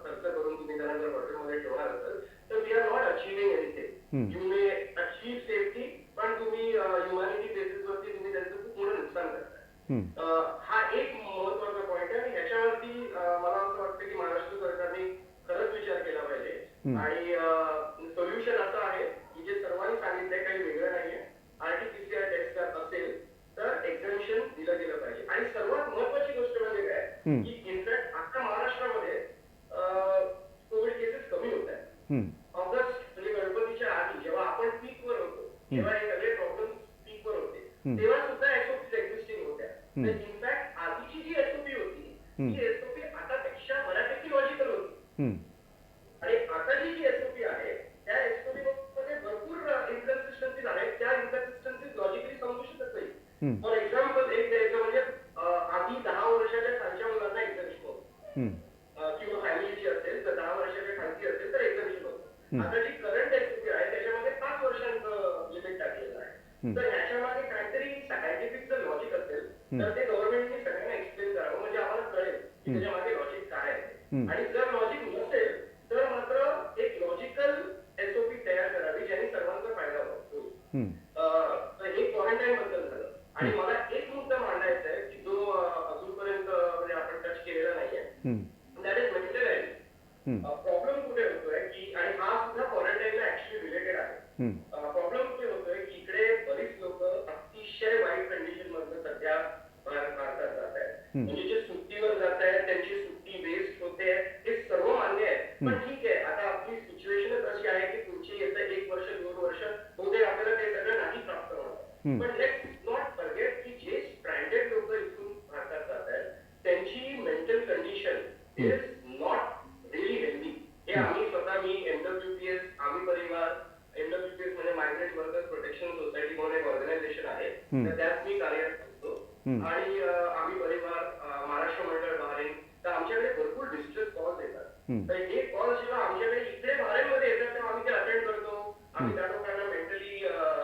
खर्च करून तुम्ही जरा जर हॉटेलमध्ये ठेवणार असाल तर we are not achieving anything. You may achieve safety, पण तुम्ही ह्युमॅनिटी बेसिसवरती तुम्ही त्यांचं खूप मोठं नुकसान करताय. हा एक महत्वाचा पॉईंट आहे आणि ह्याच्यावरती मला असं वाटतं की महाराष्ट्र सरकारने खरंच विचार केला पाहिजे. आणि सोल्युशन असं आहे की जे सर्वांनी सांगितलंय काही वेगळं नाहीये. आरटीपीसीआर टेस्ट असेल तर एक्झामिशन दिलं गेलं पाहिजे. आणि सर्वात महत्वाची गोष्ट म्हणजे काय की इनफॅक्ट आता महाराष्ट्रामध्ये कोविड केसेस कमी होत आहेत. ऑगस्ट म्हणजे गणपतीच्या आधी जेव्हा आपण पीकवर होतो, जेव्हा हे सगळे प्रॉब्लेम पीकवर होते, तेव्हा सुद्धा एसओपी एक्झिस्टिंग होत्या. इनफॅक्ट आधीची जी एसओपी होती ती एसओपी आतापेक्षा बऱ्यापैकी लॉजिकल होती. आणि आता जी एसओपी आहे त्या एसओपी मध्ये भरपूर इन्कन्सिस्टन्सीज आहेत. त्या इन्कन्सिस्टन्सीज लॉजिकली समजू शकत नाही. फॉर एक्झाम्पल एक द्यायचं म्हणजे आधी 10 वर्षाच्या खालच्या मुलांना एक्झामिशन होतं, किंवा फॅमिलीची असेल तर 10 वर्षाच्या खालची असेल तर एक्झामिशन होतं. आता जी करंट एसओपी आहे त्याच्यामध्ये 5 वर्षांचं लिमिट टाकलेलं आहे. तर ह्याच्यामागे काहीतरी सायंटिफिक जर लॉजिक असेल तर ते गव्हर्नमेंटने सगळ्यांना एक्सप्लेन करावं, म्हणजे आम्हाला कळेल की त्याच्यामागे लॉजिक काय आहे. आणि जर लॉजिक नसेल तर मात्र एक लॉजिकल एसओपी तयार करावी ज्याने सर्वांचा फायदा होतो. तर हे क्वारंटाईन बद्दल झालं. आणि मला एक मुद्दा मांडायचा आहे की जो अजूनपर्यंत म्हणजे आपण टच केलेला नाहीये, that is mental health. Problem कुठे होतोय की, आणि हा सुद्धा क्वारंटाईनला ऍक्च्युअली रिलेटेड आहे. प्रॉब्लेम कुठे होतोय की इकडे बरीच लोक अतिशय वाईट कंडिशन मधनं सध्या भारतात जात आहेत. म्हणजे जे सुट्टीवर जात आहेत त्यांची सुट्टी वेस्ट होते, हे सर्व मान्य आहे. पण ठीक आहे, आता आपली सिच्युएशनच अशी आहे की पुढची येतं 1 वर्ष 2 वर्ष बहुतेक आपल्याला ते सगळं नाही प्राप्त होणार. पण लेट्स नॉट फॉरगेट की जे स्ट्रँडेड लोक इथून भारतात जात आहेत त्यांची mental condition is not really healthy. हे आम्ही स्वतः, मी एमडब्ल्यूपीएस, आम्ही परिवार, एमडब्ल्यूपीएस म्हणजे मायग्रेंट वर्कर्स प्रोटेक्शन सोसायटी म्हणून एक ऑर्गनायझेशन आहे, तर त्यात मी कार्यरत असतो. आणि आम्ही परिवार, महाराष्ट्र मंडळ बहारीन, तर आमच्याकडे भरपूर डिस्ट्रेस कॉल्स येतात. तर हे कॉल्स जेव्हा आमच्याकडे इकडे बहारीनमध्ये येतात तेव्हा आम्ही ते अटेंड करतो. आम्ही त्या लोकांना मेंटली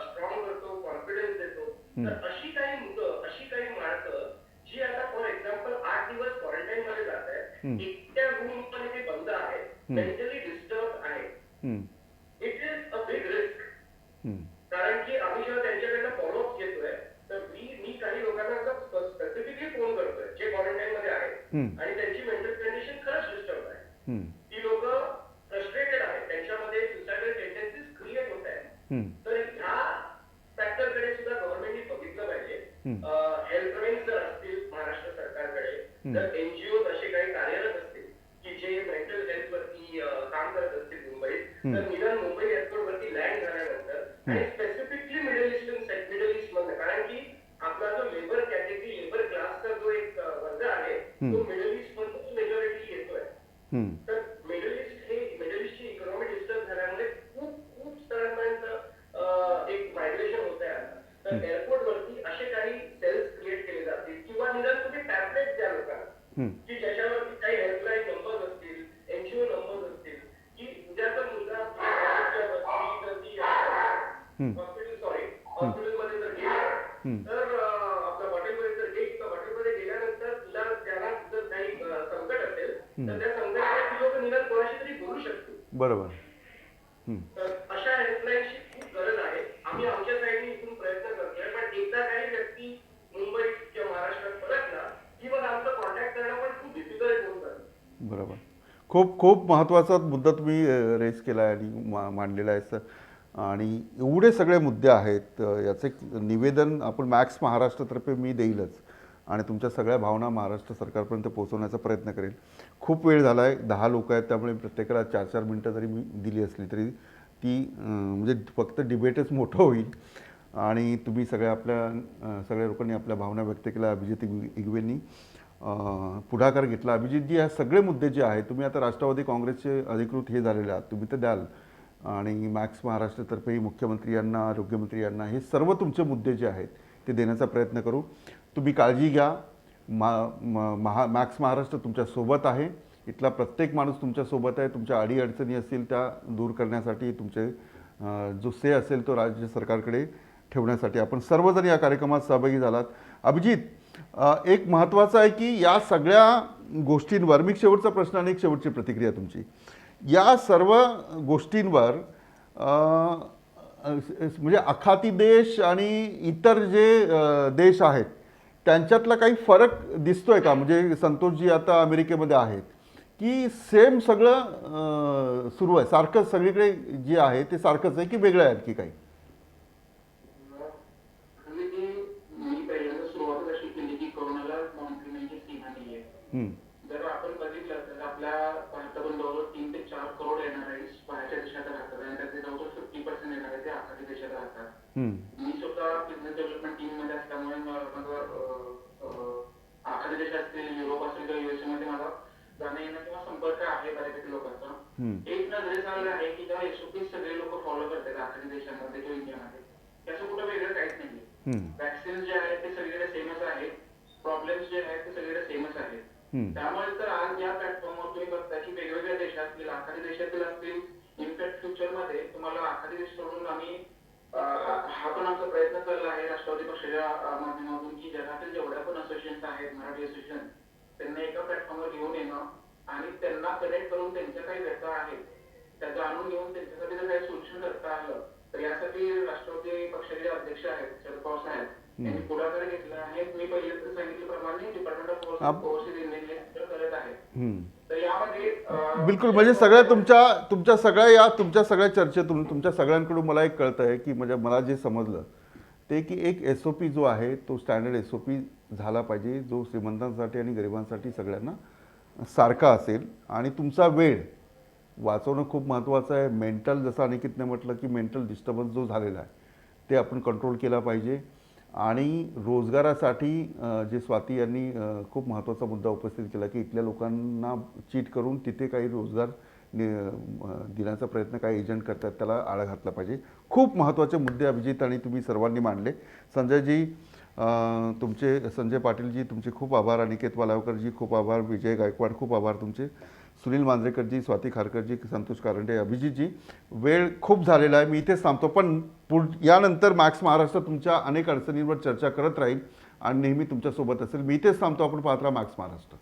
स्ट्रॉंग करतो, कॉन्फिडन्स देतो. तर अशी काही मुलं, अशी काही माणसं जी आता फॉर एक्झाम्पल 8 दिवस क्वारंटाईन मध्ये जात आहेत, एकट्या रूम मध्ये ते बंद आहेत, मेंटली डिस्टर्ब आहेत, it is a big risk. कारण की आम्ही जेव्हा त्यांच्याकडनं फॉलोअप घेतोय तर मी काही लोकांना स्पेसिफिकली फोन करतोय जे क्वारंटाईन मध्ये आहेत आणि त्यांची मेंटल कंडिशन खरंच डिस्टर्ब आहे. ती लोक फ्रस्ट्रेटेड आहेत, त्यांच्यामध्ये सुसायडल टेंडन्सीज क्रिएट होत आहेत. तर ह्या फॅक्टरकडे सुद्धा गव्हर्नमेंटने बघितलं पाहिजे. हेल्पलाईन्स जर असतील महाराष्ट्र सरकारकडे, जर एनजीओ असे काही कार्यरत असतील की जे मेंटल हेल्थ वरती काम करत असतील मुंबईत, तर निदान मुंबई एअरपोर्ट वरती लँड झाल्यानंतर आणि स्पेसिफिकली मिडल ईस्ट मधनं, कारण की आपला जो लेबर कॅटेगरी, लेबर क्लासचा जो एक वर्ग आहे तो मिडल ईस्ट मधून मेजॉरिटी येतोय. तर मिडल ईस्टची इकॉनॉमी डिस्टर्ब झाल्यामुळे खूप स्थळांपर्यंत एक मायग्रेशन होत आहे आता. तर एअरपोर्ट वरती असे काही सेल्स क्रिएट केले जातील किंवा निदान तुम्ही टॅबलेट द्या लोकांना की ज्याच्यावरती काही हेल्पलाईन नंबर असतील, एनजीओ नंबर असतील, की उद्याचा मुलगा हॉस्पिटलमध्ये जर गेला तर आपल्या हॉटेलमध्ये जर गेला, हॉटेलमध्ये गेल्यानंतर तुला त्याला जर काही संकट असेल तर त्या संकटाला ती लोक निदान कोणाशी तरी बोलू शकतील. बरोबर. तर अशा हेल्पलाईनची खूप गरज आहे. आम्ही आमच्या साईडने इथून प्रयत्न करतोय, पण एकदा काही व्यक्ती मुंबईत किंवा महाराष्ट्रात परतला की मग आमचं कॉन्टॅक्ट करणं पण खूप डिफिकल्ट होऊन जातं. बरोबर. खूप महत्त्वाचा मुद्दा तुम्ही रेस केला आहे आणि मांडलेला आहे सर. आणि एवढे सगळे मुद्दे आहेत, याचं एक निवेदन आपण मॅक्स महाराष्ट्रातर्फे मी देईलच आणि तुमच्या सगळ्या भावना महाराष्ट्र सरकारपर्यंत पोहोचवण्याचा प्रयत्न करेल. खूप वेळ झाला आहे, 10 लोक आहेत, त्यामुळे प्रत्येकाला 4-4 मिनटं जरी मी दिली असली तरी ती म्हणजे फक्त डिबेटच मोठं होईल. आणि तुम्ही सगळ्या लोकांनी आपल्या भावना व्यक्त केल्या. अभिजित इगवेंनी पुढाकार घेतला. अभिजितजी, हे सगळे मुद्दे जे आहेत, तुम्ही आता राष्ट्रवादी काँग्रेसचे अधिकृत हे झालेले आहात, तुम्ही तर द्याल आणि मॅक्स महाराष्ट्रतर्फेही मुख्यमंत्री यांना, आरोग्यमंत्री यांना हे सर्व तुमचे मुद्दे जे आहेत ते देण्याचा प्रयत्न करू. तुम्ही काळजी घ्या. मॅक्स महाराष्ट्र तुमच्यासोबत आहे. इथला प्रत्येक माणूस तुमच्यासोबत आहे. तुमच्या अडीअडचणी असतील त्या दूर करण्यासाठी, तुमचे जो से असेल तो राज्य सरकारकडे ठेवण्यासाठी आपण सर्वजण या कार्यक्रमात सहभागी झालात. अभिजित, एक महत्त्वाचं आहे की या सगळ्या गोष्टींवर, मी शेवटचा प्रश्न आणि एक शेवटची प्रतिक्रिया तुमची, या सर्व गोष्टींवर म्हणजे आखाती देश आणि इतर जे देश आहेत त्यांच्यातला काही फरक दिसतोय का? म्हणजे संतोषजी आता अमेरिकेमध्ये आहेत की सेम सगळं सुरू आहे, सारखं सगळीकडे जे आहे ते सारखंच आहे की वेगळं आहे की काही? मी पहिल्यांदा सुरुवात अशी केली की कोरोनाला मॉनिटरिंगची सीमा नाहीये. जर आपण बघितलं तर आपल्या भारतातून जवळजवळ 3 ते 4 करोड NRIs बाहेरच्या देशात राहतात आणि त्यातले जवळजवळ 50% NRI ते आखाती देशात राहतात. मी स्वतः बिझनेस डेव्हलपमेंट टीम मध्ये असल्यामुळे माझं आखाती देश असतील, युरोप असेल किंवा USA मध्ये माझा जाणं येणं किंवा संपर्क आहे बऱ्यापैकी लोकांचा. एक नजरेस आलेलं आहे की त्या SOP सगळे लोक फॉलो करतात आखाती देशांमध्ये किंवा इंडियामध्ये. त्याचं कुठं वेगळं काहीच नाही. वॅक्सिन जे आहेत ते सगळीकडे सेमच आहेत, प्रॉब्लेम्स जे आहेत ते सगळीकडे सेमच आहेत. त्यामुळे तर आज या प्लॅटफॉर्मवर तुम्ही बघता की वेगवेगळ्या देशातील, आखाती देशातील असतील, इनफॅक्ट फ्युचरमध्ये तुम्हाला आखाती देश सोडून आम्ही हा पण आमचा प्रयत्न चालला आहे राष्ट्रवादी पक्षाच्या माध्यमातून की जगातील जेवढ्या पण असोसिएशन आहेत, मराठी असोसिएशन, त्यांना एका प्लॅटफॉर्मवर घेऊन येणं आणि त्यांना कनेक्ट करून त्यांच्या काही व्यथा आहेत त्या जाणून घेऊन त्यांच्यासाठी जर काही सोल्युशन करता आलं तर यासाठी राष्ट्रवादी पक्षाचे अध्यक्ष आहेत शरद पवार साहेब यांनी पुढाकार घेतला आहे. मी पहिले सांगितल्याप्रमाणे डिपार्टमेंट ऑफ ओव्हरसीज इंजिनिअरिंग करत आहे. तर यामध्ये बिलकुल, म्हणजे सगळ्या तुमच्या सगळ्या चर्चेतून तुमच्या सगळ्यांकडून मला एक कळतं आहे की म्हणजे मला जे समजलं ते की एक SOP जो आहे तो स्टँडर्ड SOP झाला पाहिजे, जो श्रीमंतांसाठी आणि गरिबांसाठी सगळ्यांना सारखा असेल. आणि तुमचा वेळ वाचवणं खूप महत्त्वाचं आहे. मेंटल, जसं अनिकेतने म्हटलं की मेंटल डिस्टर्बन्स जो झालेला आहे ते आपण कंट्रोल केला पाहिजे. आणि रोजगारासाठी जे स्वाती यांनी खूप महत्त्वाचा मुद्दा उपस्थित केला की इथल्या लोकांना चीट करून तिथे काही रोजगार देण्याचा प्रयत्न काही एजंट करतात, त्याला आळा घातला पाहिजे. खूप महत्त्वाचे मुद्दे अभिजित आणि तुम्ही सर्वांनी मांडले. संजयजी तुमचे, संजय पाटीलजी तुमचे खूप आभार, अनिकेत वालावकरजी खूप आभार, विजय गायकवाड खूप आभार तुमचे, सुनील मांजरेकरजी, स्वाती खारकरजी, संतोष कारंडे, अभिजितजी. वेळ खूप झालेला आहे, मी इथेच थांबतो. पण यानंतर मॅक्स महाराष्ट्र तुमच्या अनेक अडचणींवर चर्चा करत राहील आणि नेहमी तुमच्यासोबत असेल. मी इथेच थांबतो. आपण पाहत राहा मॅक्स महाराष्ट्र.